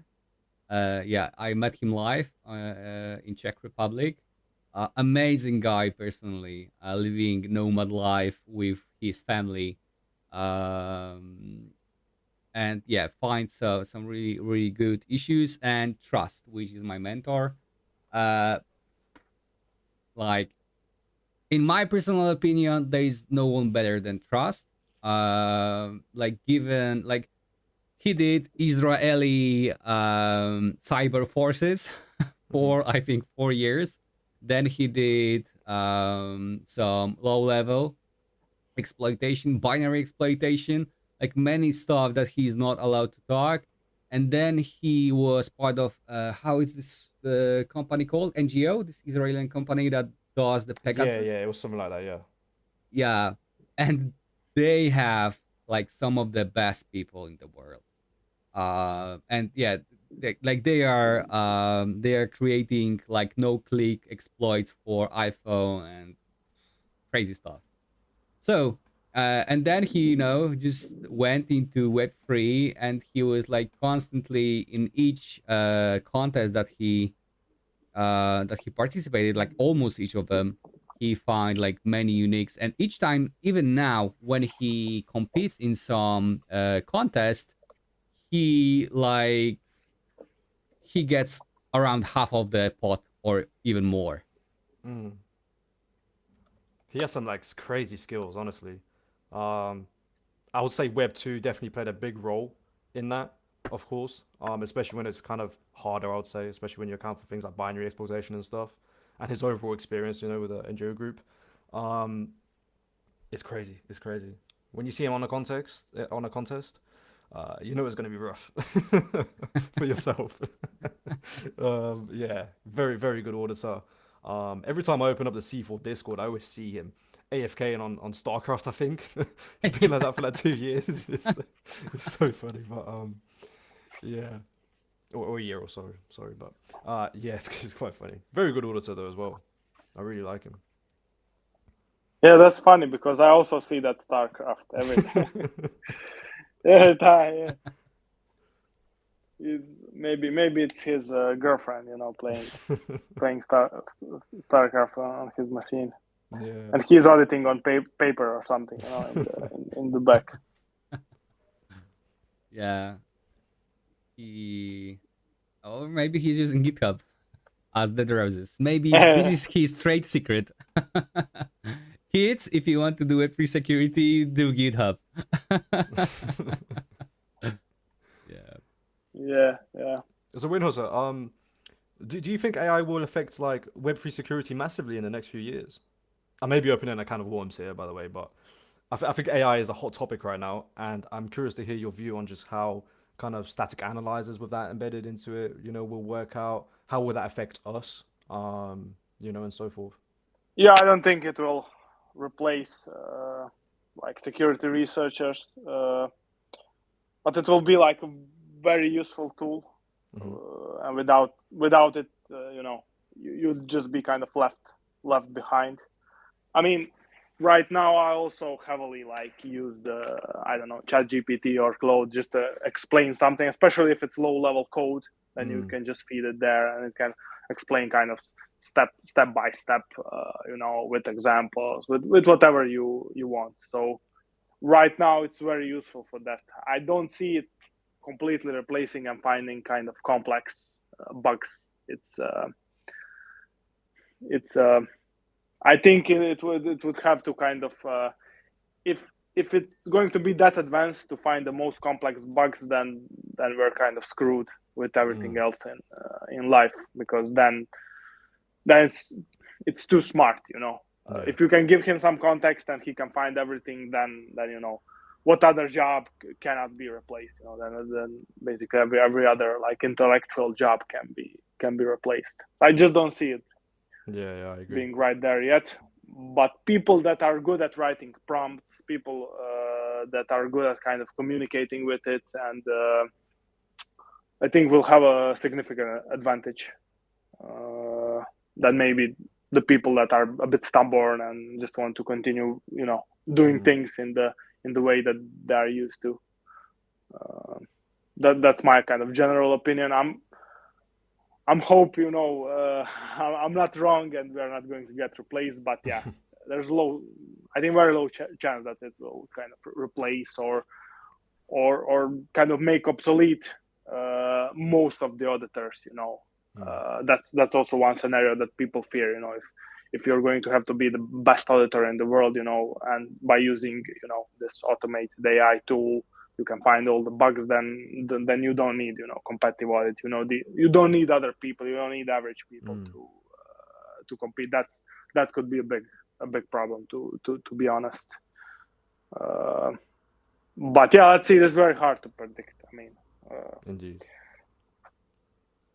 Yeah, I met him live in Czech Republic. Amazing guy, personally, living nomad life with his family, and yeah, finds some really really good issues, and Trust, which is my mentor. Uh, like, in my personal opinion, there is no one better than Trust. Like, given like he did Israeli cyber forces for I think 4 years. Then he did some low level exploitation, binary exploitation, like many stuff that he's not allowed to talk. And then he was part of how is this the company called, NGO, this Israeli company that does the Yeah, Pegasus. yeah, it was something like that. Yeah. Yeah, and they have like some of the best people in the world. And yeah, they are creating like no click exploits for iPhone and crazy stuff. So and then he just went into Web3, and he was like constantly in each contest that he participated, like almost each of them, he find like many uniques. And each time, even now, when he competes in some contest, he like he gets around half of the pot or even more. Mm. He has some like crazy skills, honestly. Um, I would say Web 2 definitely played a big role in that, of course, especially when it's kind of harder, I would say, especially when you account for things like binary exploitation and stuff, and his overall experience, with the NGO group. Um, it's crazy. It's crazy. When you see him on a contest, you know it's going to be rough for yourself. Yeah, very, very good auditor. Every time I open up the C4 Discord, I always see him AFK and on StarCraft, I think. He's been like that for like 2 years. It's so funny, but yeah. Or a year or so, sorry, but yeah, it's quite funny. Very good auditor though as well. I really like him. Yeah, that's funny because I also see that StarCraft every time. Every time, yeah. Maybe it's his girlfriend, playing StarCraft on his machine, Yeah. and he's auditing on paper or something, in the back. Yeah. Or maybe he's using GitHub as the roses. Maybe this is his trade secret. Kids, if you want to do Web3 security, do GitHub. Yeah. Yeah. So windhustler, do you think AI will affect like Web3 security massively in the next few years? I may be opening a can of worms here, by the way, but I think AI is a hot topic right now, and I'm curious to hear your view on just how kind of static analyzers with that embedded into it, will work out. How will that affect us, and so forth. Yeah, I don't think it will replace like security researchers, but it will be like a very useful tool. And without it, you'd just be kind of left behind. I mean, right now I also heavily like use the I don't know ChatGPT or Claude just to explain something, especially if it's low level code. Then you can just feed it there, and it can explain kind of step by step, with examples, with whatever you want. So right now it's very useful for that. I don't see it completely replacing and finding kind of complex bugs. It's I think it would have to kind of if it's going to be that advanced to find the most complex bugs, then we're kind of screwed with everything else in life, because then it's too smart. Yeah. If you can give him some context and he can find everything, then what other job cannot be replaced? Then basically every other like intellectual job can be replaced. I just don't see it Yeah, I agree. being right there yet. But people that are good at writing prompts, people that are good at kind of communicating with it, and I think we'll have a significant advantage than maybe the people that are a bit stubborn and just want to continue, doing things in the way that they are used to. That's my kind of general opinion. I'm hope I'm not wrong and we're not going to get replaced, but yeah, there's very low chance that it will kind of replace or kind of make obsolete most of the auditors. That's also one scenario that people fear. If you're going to have to be the best auditor in the world, and by using this automated AI tool, you can find all the bugs. Then you don't need competitive audit. You don't need other people. You don't need average people to compete. That could be a big problem to be honest. But yeah, let's see. It's very hard to predict. I mean, Indeed.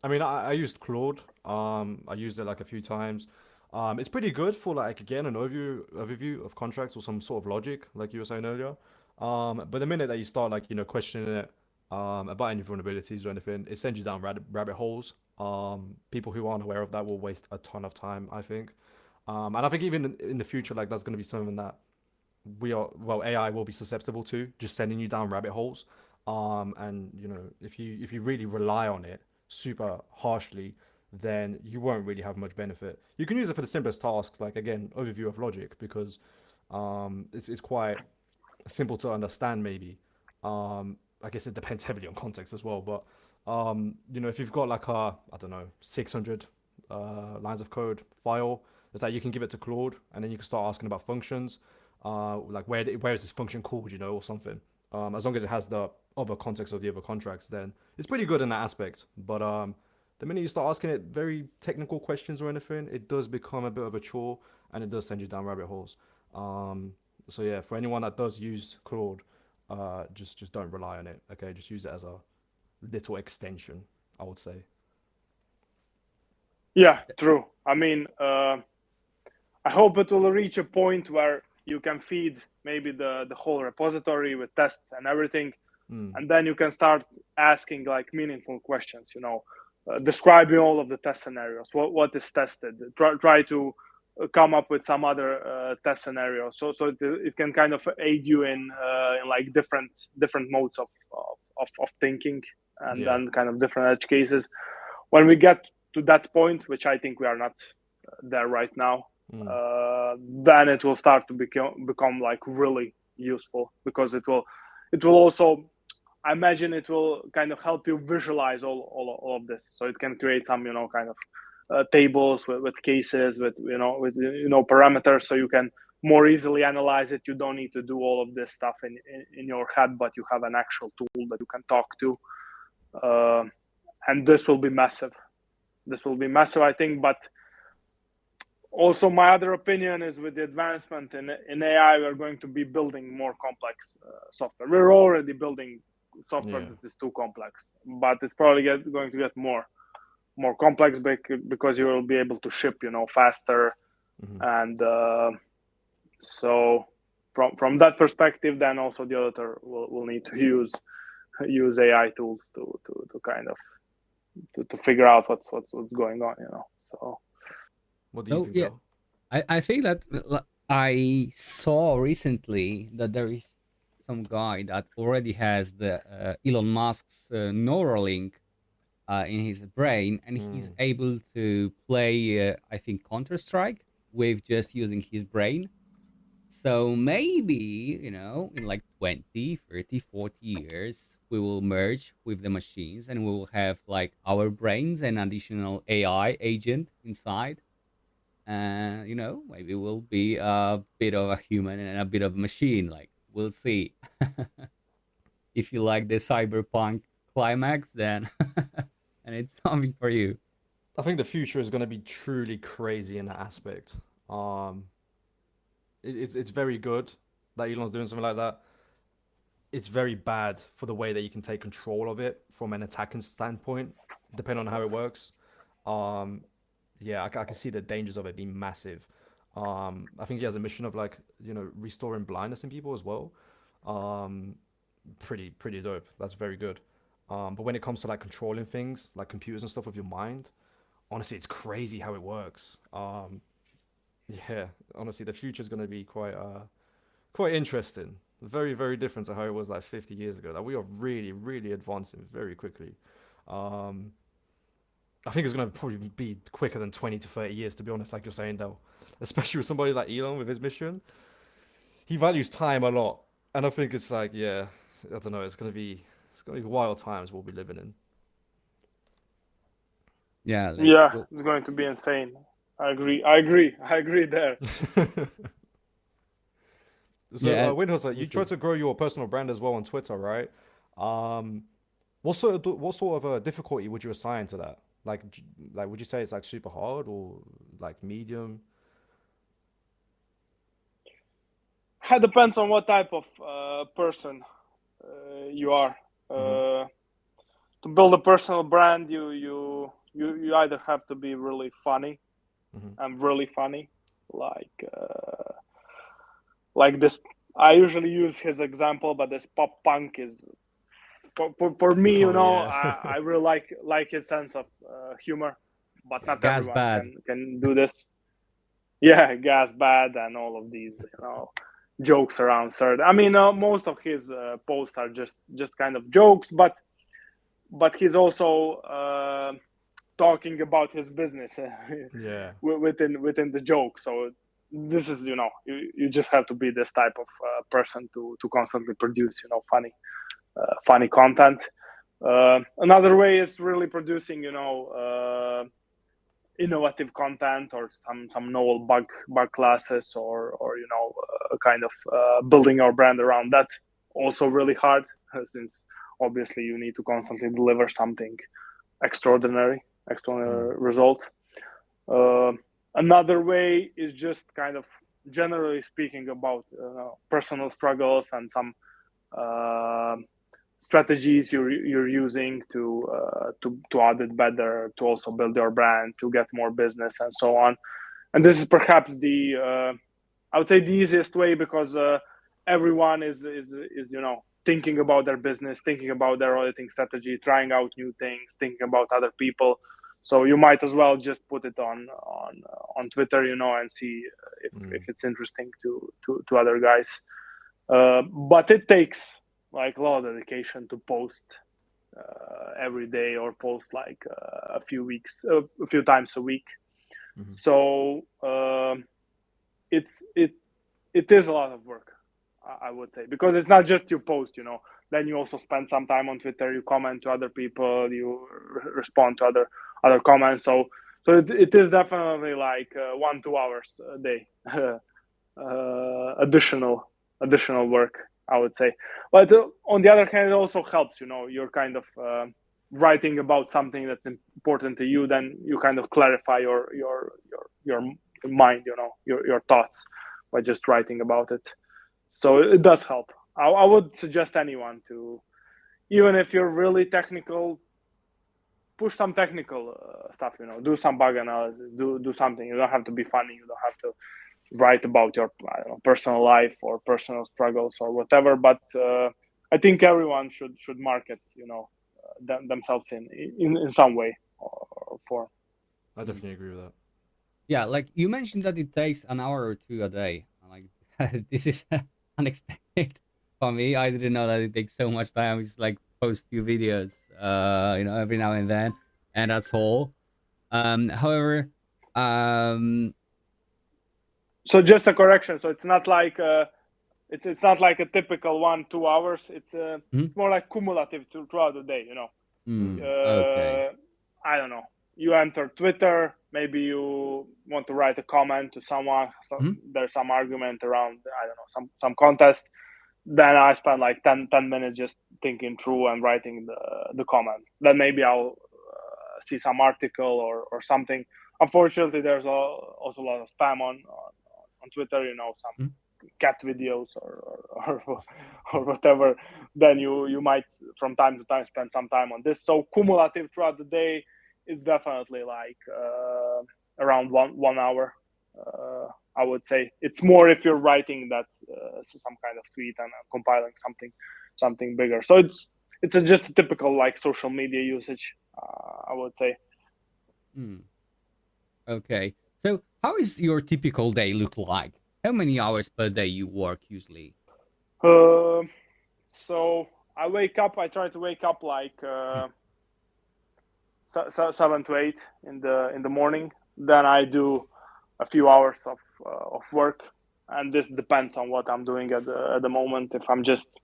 I mean, I used Claude. I used it like a few times. It's pretty good for like again an overview of contracts or some sort of logic, like you were saying earlier. But the minute that you start like questioning it about any vulnerabilities or anything, it sends you down rabbit holes. People who aren't aware of that will waste a ton of time, I think. And I think even in the future, like that's going to be something that AI will be susceptible to, just sending you down rabbit holes. And if you really rely on it super harshly, then you won't really have much benefit. You can use it for the simplest tasks, like again, overview of logic, because it's quite simple to understand maybe. I guess it depends heavily on context as well, but if you've got like I don't know, 600 lines of code file, it's like you can give it to Claude, and then you can start asking about functions, like where is this function called, or something, As long as it has the other context of the other contracts, then it's pretty good in that aspect. But the minute you start asking it very technical questions or anything, it does become a bit of a chore, and it does send you down rabbit holes. So yeah, for anyone that does use Claude, just don't rely on it. Okay, just use it as a little extension, I would say. Yeah, true. I mean, I hope it will reach a point where you can feed maybe the whole repository with tests and everything, and then you can start asking like meaningful questions. Describing all of the test scenarios. What is tested? Try to come up with some other test scenarios. So it can kind of aid you in like different modes of thinking and Yeah. then kind of different edge cases. When we get to that point, which I think we are not there right now, then it will start to become like really useful, because it will also, I imagine it will kind of help you visualize all of this. So it can create some kind of tables with cases with parameters, so you can more easily analyze it. You don't need to do all of this stuff in your head, but you have an actual tool that you can talk to, and this will be massive. I think. But also, my other opinion is, with the advancement in AI, we're going to be building more complex software. We're already building software that is too complex, but it's probably going to get more complex, because you will be able to ship faster. And so from that perspective, then also the auditor will need to use AI tools to kind of to figure out what's going on, so What do you think, yeah, Joe? I think that I saw recently that there is some guy that already has the Elon Musk's Neuralink in his brain, and he's able to play, I think, Counter-Strike with just using his brain. So maybe, in like 20, 30, 40 years, we will merge with the machines and we will have like our brains and additional AI agent inside. And, maybe we'll be a bit of a human and a bit of a machine. Like, we'll see. If you like the cyberpunk climax, then and it's something for you. I think the future is going to be truly crazy in that aspect. Um, it's very good that Elon's doing something like that. It's very bad for the way that you can take control of it from an attacking standpoint, depending on how it works. Um, yeah, I can see the dangers of it being massive. I think he has a mission of like, restoring blindness in people as well. Um, pretty dope. That's very good. But when it comes to like controlling things like computers and stuff with your mind, honestly, it's crazy how it works. Yeah, honestly, the future is going to be quite interesting. Very, very different to how it was like 50 years ago. Like we are really, really advancing very quickly. Um, I think it's going to probably be quicker than 20 to 30 years, to be honest, like you're saying, though. Especially with somebody like Elon with his mission. He values time a lot. And I think it's like, yeah, I don't know, it's gonna be wild times we'll be living in. Yeah, like, yeah, well, it's going to be insane. I agree there. So, yeah, Windhustler, we'll you try see. to grow your personal brand as well on Twitter, right? Um, what sort of difficulty would you assign to that? Like, would you say it's like super hard or like medium? It depends on what type of person you are. Mm-hmm. To build a personal brand, you either have to be really funny Mm-hmm. and really funny, like this. I usually use his example, but this pop punk is for me. Oh yeah. I really like his sense of humor, but not Gas everyone bad. can do this. Yeah, gas bad and all of these, jokes around certain. I mean, most of his posts are just kind of jokes, but he's also talking about his business Yeah. within the joke. So this is, you just have to be this type of person to constantly produce, funny content. Another way is really producing, innovative content, or some novel bug classes, or kind of building our brand around that. also really hard since obviously you need to constantly deliver something extraordinary results. Another way is just kind of generally speaking about personal struggles and some strategies you're using to audit better, to also build your brand, to get more business, and so on. And this is perhaps I would say the easiest way, because everyone is thinking about their business, thinking about their auditing strategy, trying out new things, thinking about other people. So you might as well just put it on Twitter, and see if it's interesting to other guys. But it takes like a lot of dedication to post every day, or post like a few times a week. So it is a lot of work, I would say, because it's not just you post, then you also spend some time on Twitter, you comment to other people, you respond to other comments. So it is definitely like 1-2 hours a day additional work, I would say. But on the other hand, it also helps, you're kind of writing about something that's important to you, then you kind of clarify your mind, your thoughts by just writing about it. So it does help. I would suggest anyone to, even if you're really technical, push some technical stuff, do some bug analysis, do something. You don't have to be funny, you don't have to write about your personal life or personal struggles or whatever, but I think everyone should market themselves in some way or form. I definitely agree with that. Yeah, like you mentioned that it takes an hour or two a day. Like this is unexpected for me. I didn't know that it takes so much time. It's like post few videos, every now and then, and that's all. However, so just a correction. So it's not like it's not like a typical 1-2 hours. It's more like cumulative throughout the day. Okay. I don't know. You enter Twitter. Maybe you want to write a comment to someone. So there's some argument around, I don't know, some contest. Then I spend like 10 minutes just thinking through and writing the comment. Then maybe I'll see some article or something. Unfortunately, there's also a lot of spam on Twitter. Some cat videos or whatever. Then you might from time to time spend some time on this. So cumulative throughout the day is definitely like around 1 hour. I would say it's more if you're writing that some kind of tweet and compiling something bigger. So it's just a typical like social media usage, I would say. Okay. So how is your typical day look like? How many hours per day you work usually? So I try to wake up like 7 to 8 in the morning. Then I do a few hours of work, and this depends on what I'm doing at the moment. If I'm just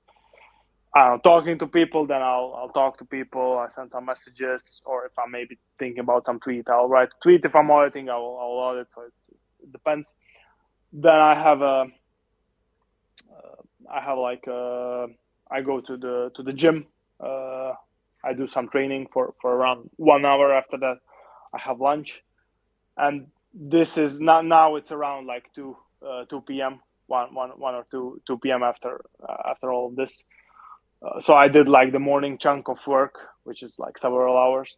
talking to people, then I'll talk to people. I send some messages, or if I'm maybe thinking about some tweet, I'll write a tweet. If I'm auditing, I'll audit. So it depends. Then I go to the gym. I do some training for around 1 hour. After that, I have lunch, and this is not now. It's around like 2 p.m. 1 or 2 p.m. after all of this. So I did like the morning chunk of work, which is like several hours.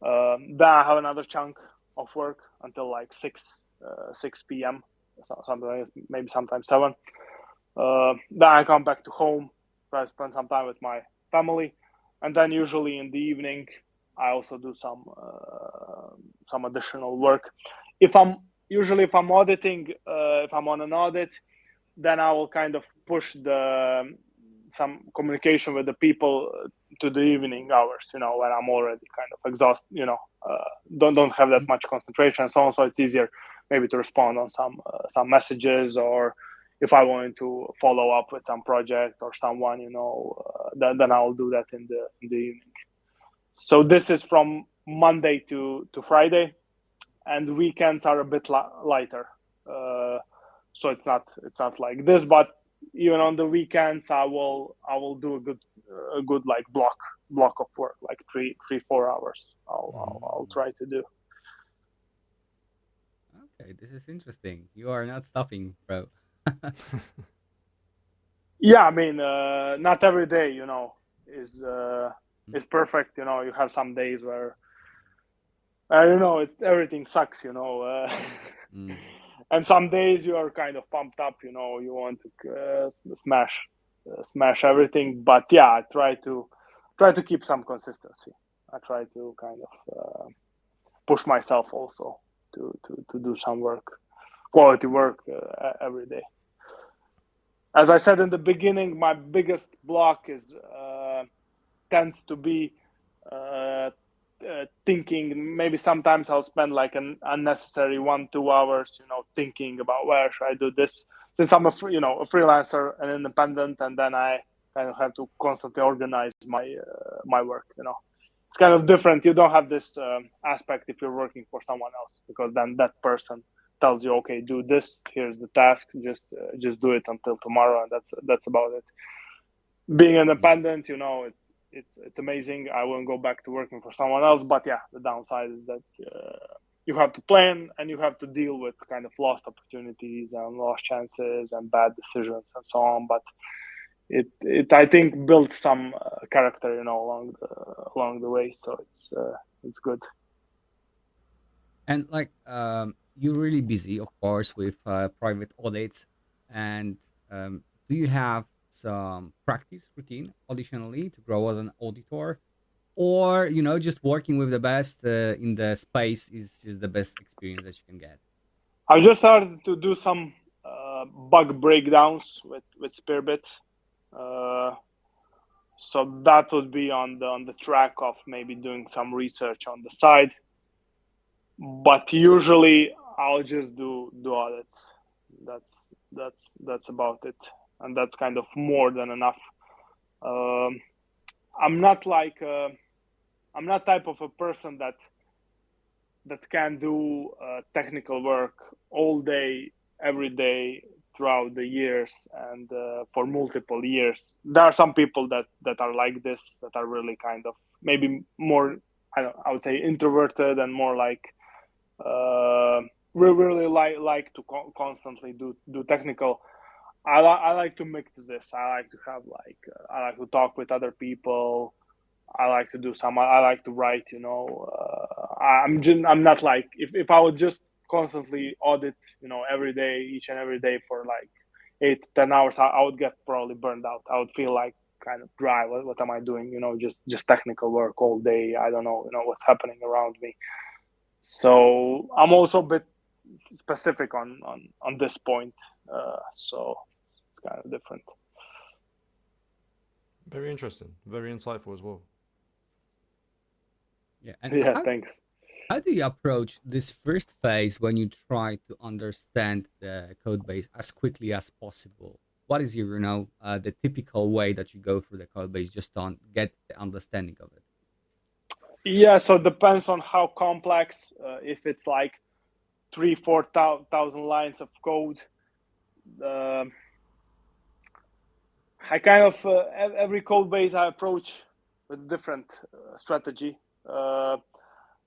Then I have another chunk of work until like 6 p.m. Something like that, maybe sometimes 7. Then I come back to home, try to spend some time with my family, and then usually in the evening I also do some additional work. If I'm auditing, if I'm on an audit, then I will kind of push some communication with the people to the evening hours, when I'm already kind of exhausted, don't have that much concentration and so on. So it's easier maybe to respond on some messages, or if I wanted to follow up with some project or someone, then I'll do that in the evening. So this is from Monday to Friday, and weekends are a bit lighter. So it's not like this, but even on the weekends, I will do a good like block of work, like 4 hours. I'll try to do. Okay, this is interesting. You are not stopping, bro. Yeah, I mean, not every day, is perfect. You have some days where I don't know, everything sucks. Mm. And some days you are kind of pumped up. You want to smash everything. But yeah, I try to keep some consistency. I try to kind of push myself also to do some quality work every day. As I said in the beginning, my biggest block tends to be thinking. Maybe sometimes I'll spend like an unnecessary 1-2 hours, thinking about where should I do this. Since I'm a freelancer and independent, and then I kind of have to constantly organize my work. It's kind of different. You don't have this aspect if you're working for someone else, because then that person tells you, okay, do this. Here's the task. Just do it until tomorrow, and that's about it. Being independent, it's amazing. I won't go back to working for someone else, but yeah, the downside is that you have to plan and you have to deal with kind of lost opportunities and lost chances and bad decisions and so on. But it I think built some character, along the way. So it's good. And like, you're really busy, of course, with private audits. And do you have some practice routine additionally to grow as an auditor? Or, just working with the best in the space is just the best experience that you can get? I just started to do some bug breakdowns with Spearbit. So that would be on the track of maybe doing some research on the side. But usually I'll just do audits. That's about it, and that's kind of more than enough. I'm not like I'm not type of a person that can do technical work all day, every day throughout the years and for multiple years. There are some people that are like this, that are really kind of maybe more, I would say, introverted and more like we really like to constantly do technical. I like to mix this. I like to have like I like to talk with other people. I like to do some. I like to write. I'm not like, if I would just constantly audit, every day, each and every day for like 8 to 10 hours, I would get probably burned out. I would feel like kind of dry. What am I doing? Just technical work all day. I don't know. What's happening around me. So I'm also a bit specific on this point. So it's kind of different. Very interesting. Very insightful as well. Yeah. And Yeah, thanks. how do you approach this first phase when you try to understand the code base as quickly as possible? What is your, the typical way that you go through the code base just to get the understanding of it? Yeah, so it depends on how complex. If it's like 3,000-4,000 lines of code, I kind of every code base I approach with different strategy.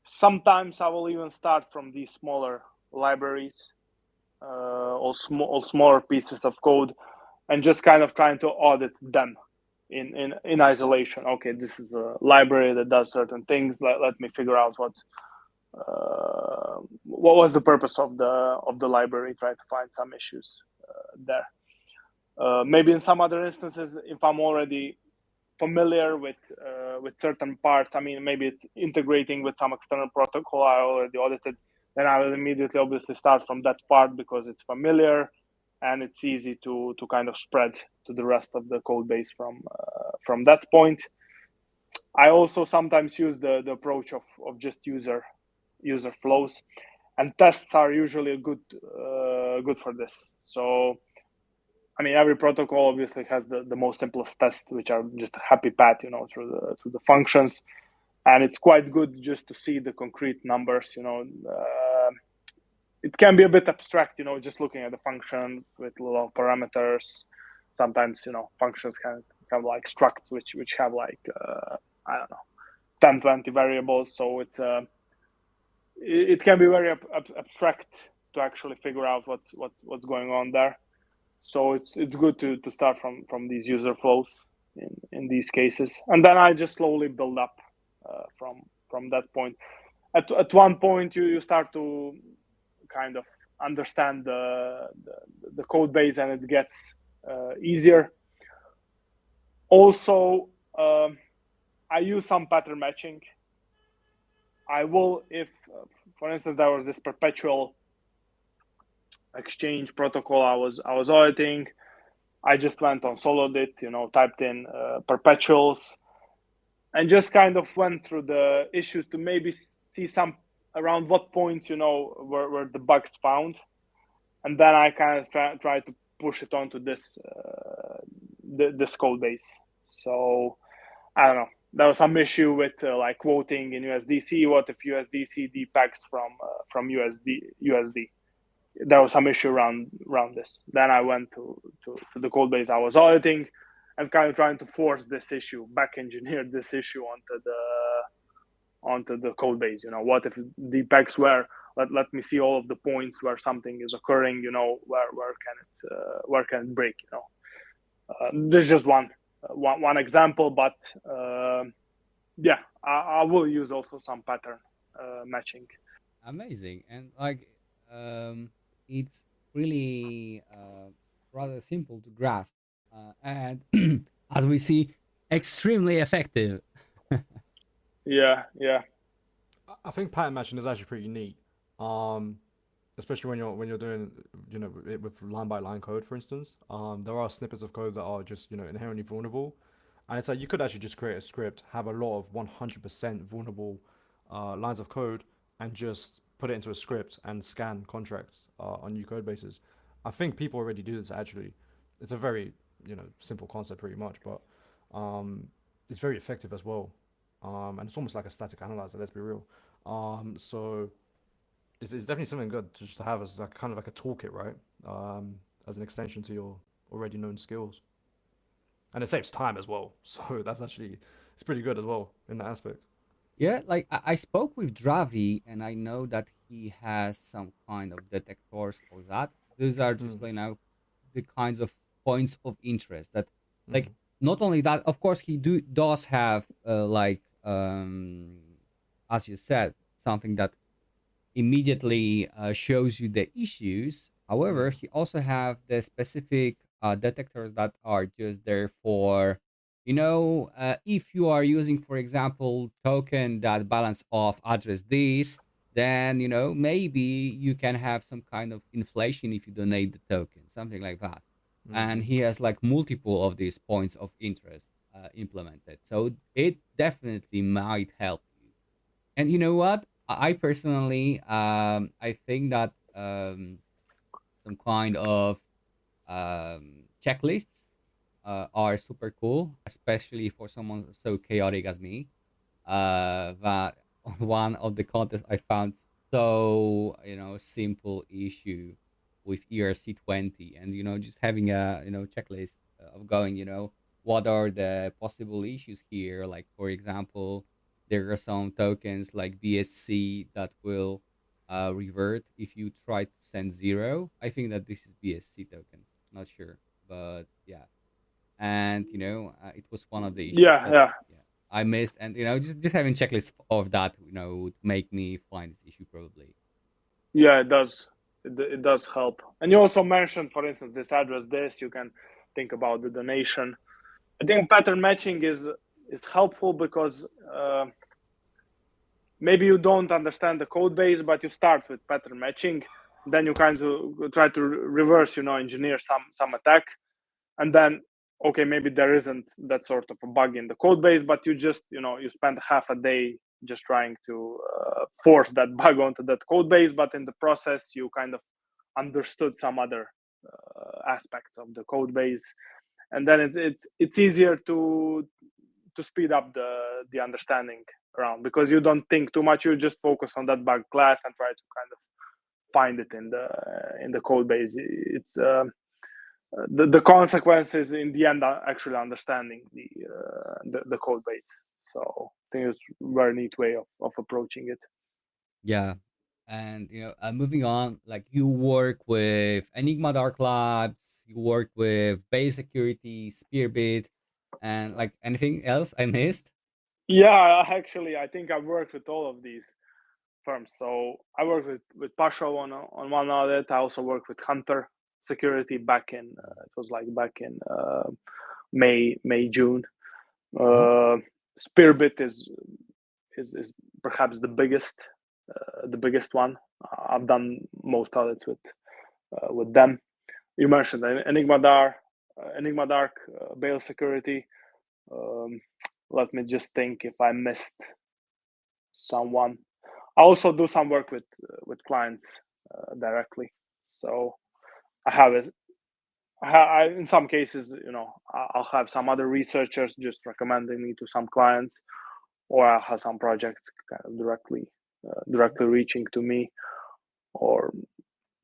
Sometimes I will even start from these smaller libraries or smaller pieces of code, and just kind of trying to audit them in isolation. Okay, this is a library that does certain things. Let me figure out what was the purpose of the library. Try to find some issues there. Maybe in some other instances, if I'm already familiar with certain parts, I mean, maybe it's integrating with some external protocol I already audited, then I will immediately obviously start from that part because it's familiar and it's easy to kind of spread to the rest of the code base from that point. I also sometimes use the approach of just user flows, and tests are usually good for this. So I mean, every protocol obviously has the most simplest tests, which are just a happy path, through the functions, and it's quite good just to see the concrete numbers. It can be a bit abstract, just looking at the function with little parameters, sometimes functions can have like structs which have like I don't know 10, 20 variables. So it can be very abstract to actually figure out what's going on there. So it's good to start from these user flows in these cases, and then I just slowly build up from that point. At one point you start to kind of understand the code base, and it gets easier. Also, I use some pattern matching. I will, if for instance there was this perpetual exchange protocol I was auditing, I just went on Solidit, typed in perpetuals, and just kind of went through the issues to maybe see some around what points were the bugs found, and then I kind of try to push it onto this code base. So I don't know. There was some issue with like quoting in USDC. What if USDC depegs from USD? There was some issue around this. Then I went to the code base I was auditing, and kind of trying to force this issue, back engineer this issue onto the code base. What if depegs were? Let me see all of the points where something is occurring. Where can it break? This is just one example, but yeah, I will use also some pattern matching. Amazing. And like it's really rather simple to grasp, and as we see, extremely effective. Yeah. I think pattern matching is actually pretty neat. Especially when you're doing it with line by line code, for instance. There are snippets of code that are just inherently vulnerable, and it's like you could actually just create a script, have a lot of 100% vulnerable lines of code, and just put it into a script and scan contracts on new code bases. I think people already do this actually. It's a very simple concept pretty much, but it's very effective as well. And it's almost like a static analyzer. Let's be real. So it's definitely something good to just have as like kind of like a toolkit, right? As an extension to your already known skills, and it saves time as well. So it's pretty good as well in that aspect. Yeah, like I spoke with Dravi, and I know that he has some kind of detectors for that. Those are just the kinds of points of interest that, like, not only that, of course, he does have as you said, something that immediately shows you the issues. However, he also have the specific detectors that are just there for if you are using, for example, token that balance off address this, then maybe you can have some kind of inflation if you donate the token, something like that. And he has like multiple of these points of interest implemented, so it definitely might help you. And you know what, I personally I think that some kind of checklists are super cool, especially for someone so chaotic as me. That one of the contests I found so simple issue with ERC20, and just having a checklist of going, what are the possible issues here? Like, for example, there are some tokens like BSC that will revert if you try to send zero. I think that this is BSC token, not sure, but yeah. And it was one of the issues that Yeah. I missed, and just having checklists of that would make me find this issue probably. Yeah, it does. It does help. And you also mentioned, for instance, this address. You can think about the donation. I think pattern matching is helpful because maybe you don't understand the code base, but you start with pattern matching. Then you kind of try to reverse, engineer some attack, and then okay, maybe there isn't that sort of a bug in the code base, but you just you spend half a day just trying to force that bug onto that code base, but in the process you kind of understood some other aspects of the code base, and then it's easier to speed up the understanding around, because you don't think too much, you just focus on that bug class and try to kind of find it in the code base. It's the consequences in the end are actually understanding the code base. So I think it's a very neat way of approaching it. Yeah. And moving on, like you work with Enigma Dark Labs, you work with Base Security, Spearbit, and like anything else I missed? Yeah, actually, I think I've worked with all of these firms. So I worked with Pasho on one audit. I also worked with Hunter Security back in it was like back in May June. Mhm. Spearbit is perhaps the biggest one. I've done most audits with them. You mentioned Enigma Dark, Bail Security. Um, Let me just think if I missed someone. I also do some work with clients directly. So I have it. In some cases, I'll have some other researchers just recommending me to some clients, or I'll have some projects kind of directly reaching to me, or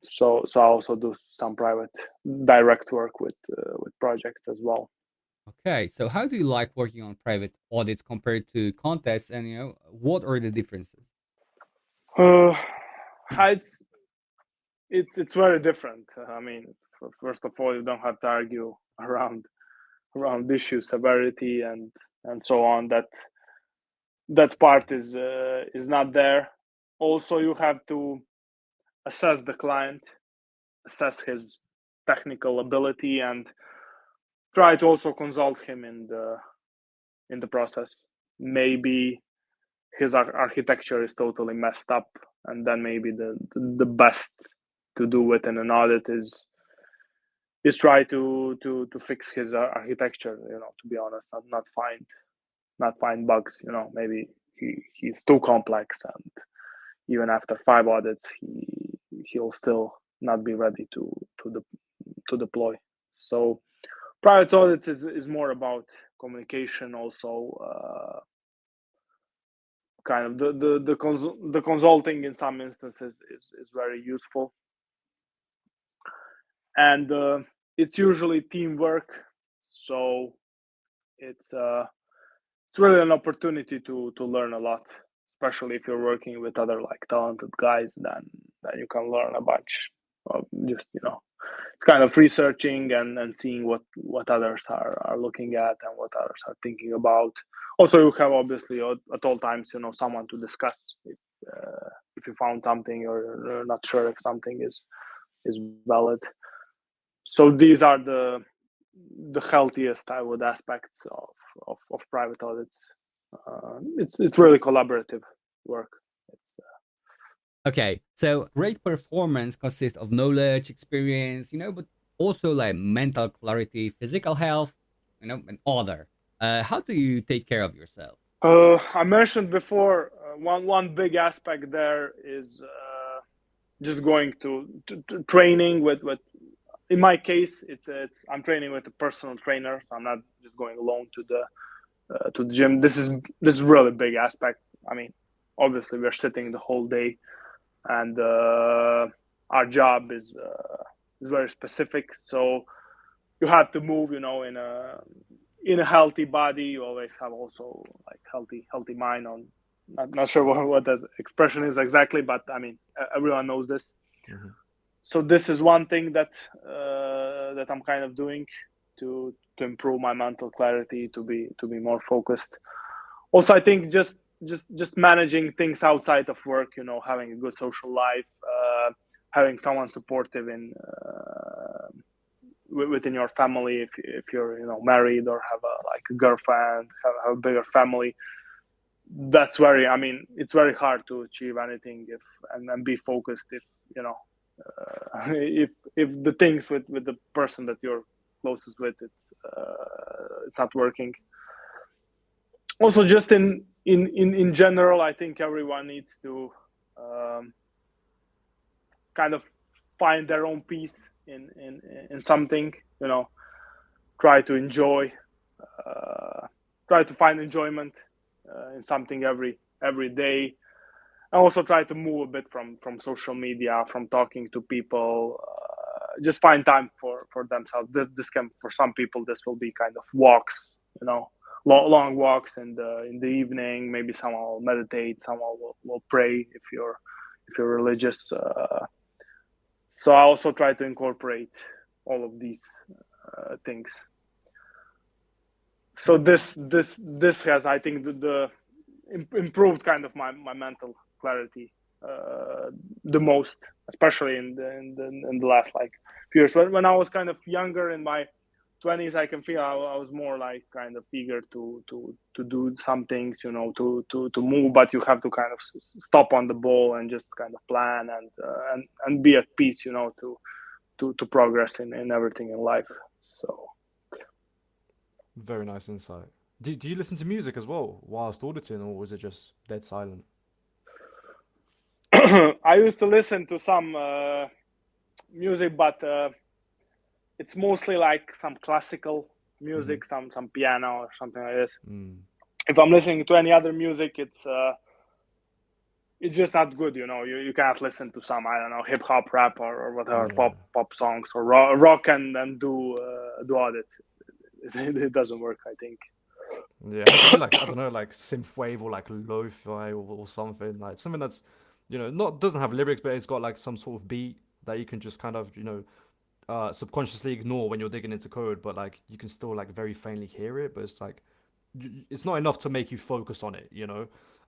so I also do some private direct work with projects as well. Okay, so how do you like working on private audits compared to contests, and what are the differences? Uh, it's very different. I mean, first of all, you don't have to argue around issue severity and so on. That part is not there. Also, you have to assess the client, assess his technical ability, and try to also consult him in the process. Maybe his architecture is totally messed up, and then maybe the best to do within an audit is try to fix his architecture. To be honest, not find bugs. Maybe he's too complex, and even after 5 audits, he'll still not be ready to deploy. So private audits is more about communication. Also, kind of the consulting in some instances is very useful, and it's usually teamwork. So it's really an opportunity to learn a lot, especially if you're working with other like talented guys. Then you can learn a bunch of just it's kind of researching and seeing what others are looking at and what others are thinking about. Also, you have obviously at all times someone to discuss if you found something or you're not sure if something is valid. So these are the healthiest, I would, aspects of private audits. It's really collaborative work. It's Okay, so great performance consists of knowledge, experience, but also like mental clarity, physical health, and other. How do you take care of yourself? I mentioned before, one big aspect there is just going to training with. In my case, it's I'm training with a personal trainer, so I'm not just going alone to the gym. This is really big aspect. I mean, obviously we're sitting the whole day, and our job is very specific. So you have to move, in a healthy body. You always have also like healthy mind. On not sure what that expression is exactly, but I mean everyone knows this. Mhm. So this is one thing that I'm kind of doing to improve my mental clarity, to be more focused. Also, I think just managing things outside of work, having a good social life, having someone supportive within your family, if you're married or have a girlfriend, have a bigger family. That's very, I mean, it's very hard to achieve anything if and be focused if if the things with the person that you're closest with, it's not working. Also, just in general, I think everyone needs to kind of find their own peace in something. Try to enjoy, try to find enjoyment in something every day. I also try to move a bit from social media, from talking to people, just find time for themselves. This can, for some people, this will be kind of walks, long walks in the evening. Maybe someone will meditate, someone will pray if you're religious. So I also try to incorporate all of these things. So this has, I think, the improved kind of my mental clarity the most, especially in the last like few years. When I was kind of younger in my 20s, I can feel I was more like kind of eager to do some things, to move, but you have to kind of stop on the ball and just kind of plan and be at peace, to progress in everything in life. So Very nice insight. Do you listen to music as well whilst auditing, or was it just dead silent? I used to listen to some music, but it's mostly like some classical music, some piano or something like this. If I'm listening to any other music, it's just not good. You cannot listen to some, I don't know, hip hop, rap, or whatever, Yeah. pop songs, or rock and do audits. It doesn't work, I think. Yeah, I feel like, I don't know, like synthwave or like lo-fi or something, like something that's, not doesn't have lyrics, but it's got like some sort of beat that you can just kind of, subconsciously ignore when you're digging into code, but like you can still like very faintly hear it, but it's like it's not enough to make you focus on it,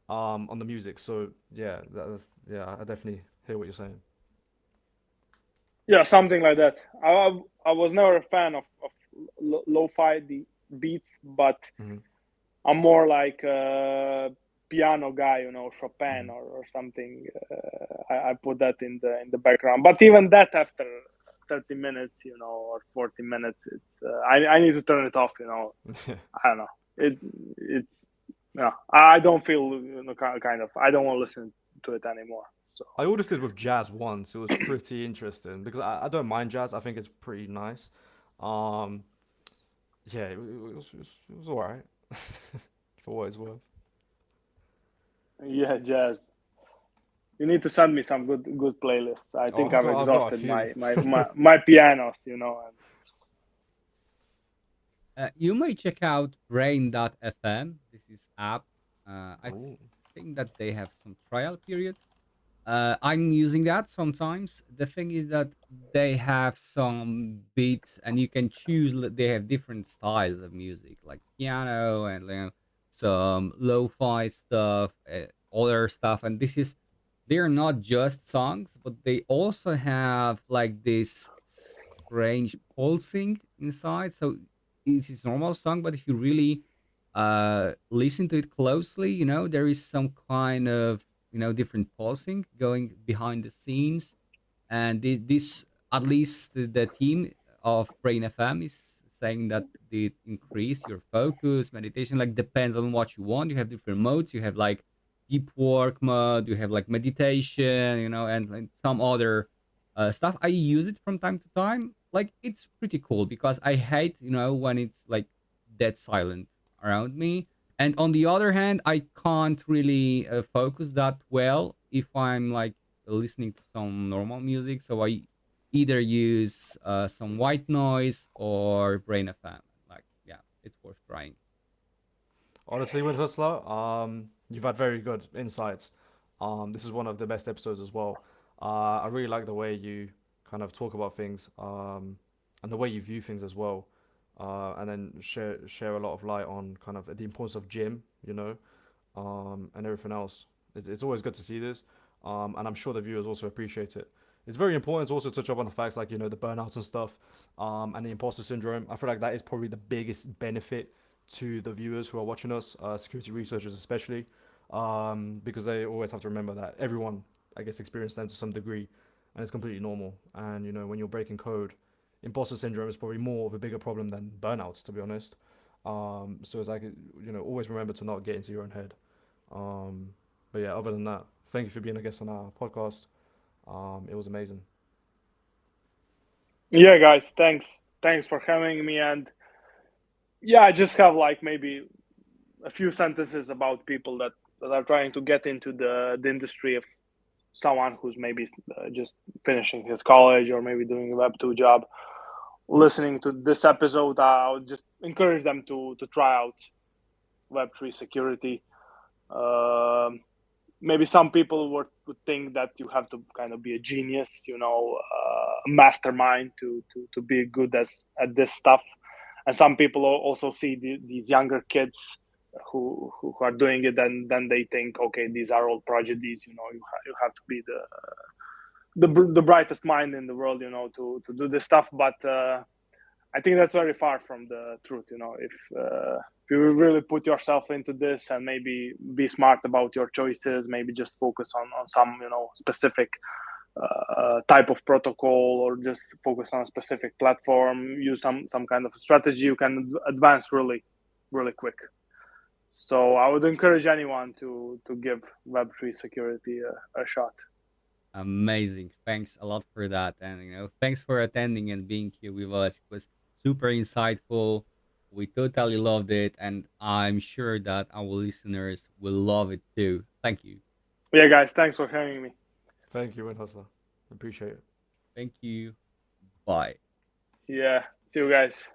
on the music. So yeah, I definitely hear what you're saying. Yeah, something like that. I was never a fan of lo-fi beats, but I'm more like a piano guy, Chopin or something. I put that in the background, but even that after 30 minutes, or 40 minutes, it's I need to turn it off. I don't know. It's yeah. I don't feel kind of. I don't want to listen to it anymore. So I audited with jazz once. It was pretty interesting because I don't mind jazz. I think it's pretty nice. Um, yeah, it was all right for what it's worth. yeah, jazz. You need to send me some good playlists. I Oh, think I've I've got a exhausted few. my pianos, You may check out brain.fm. This is app. I Oh, think that they have some trial period. I'm using that sometimes. The thing is that they have some beats, and you can choose. They have different styles of music, like piano and some lo-fi stuff, other stuff. And they're not just songs, but they also have like this strange pulsing inside. So this is normal song, but if you really listen to it closely, there is some kind of different pulsing going behind the scenes. And this at least the team of Brain FM is saying that it increase your focus, meditation, like depends on what you want. You have different modes. You have like deep work mode, you have like meditation, and some other stuff. I use it from time to time. Like it's pretty cool because I hate when it's like dead silent around me. And on the other hand, I can't really focus that well if I'm like listening to some normal music. So I either use some white noise or brain FM. Like, yeah, it's worth trying. honestly, with Hustler, you've had very good insights. This is one of the best episodes as well. I really like the way you kind of talk about things, and the way you view things as well, and then share a lot of light on kind of the importance of gym, and everything else. It's always good to see this, and I'm sure the viewers also appreciate it. It's very important to also touch up on the facts like the burnouts and stuff, and the imposter syndrome. I feel like that is probably the biggest benefit to the viewers who are watching us, security researchers especially, because they always have to remember that everyone, I guess, experienced them to some degree, and it's completely normal. And when you're breaking code, imposter syndrome is probably more of a bigger problem than burnouts, to be honest. So it's like always remember to not get into your own head. But yeah, other than that, thank you for being a guest on our podcast. It was amazing. yeah, guys, thanks for having me. And yeah, I just have like maybe a few sentences about people that are trying to get into the industry of someone who's maybe just finishing his college or maybe doing a Web2 job, listening to this episode, I would just encourage them to try out Web3 security. Maybe some people would think that you have to kind of be a genius, a mastermind to be good at this stuff. And some people also see these younger kids who are doing it, and then they think, okay, these are all prodigies. You have to be the brightest mind in the world, to do this stuff. But I think that's very far from the truth. If you really put yourself into this and maybe be smart about your choices, maybe just focus on some specific type of protocol, or just focus on a specific platform, use some kind of strategy, you can advance really, really quick. So I would encourage anyone to give Web3 security a shot. Amazing. Thanks a lot for that. And, thanks for attending and being here with us. It was super insightful. We totally loved it. And I'm sure that our listeners will love it too. Thank you. Yeah, guys, thanks for having me. Thank you, windhustler. Appreciate it. Thank you. Bye. Yeah, see you guys.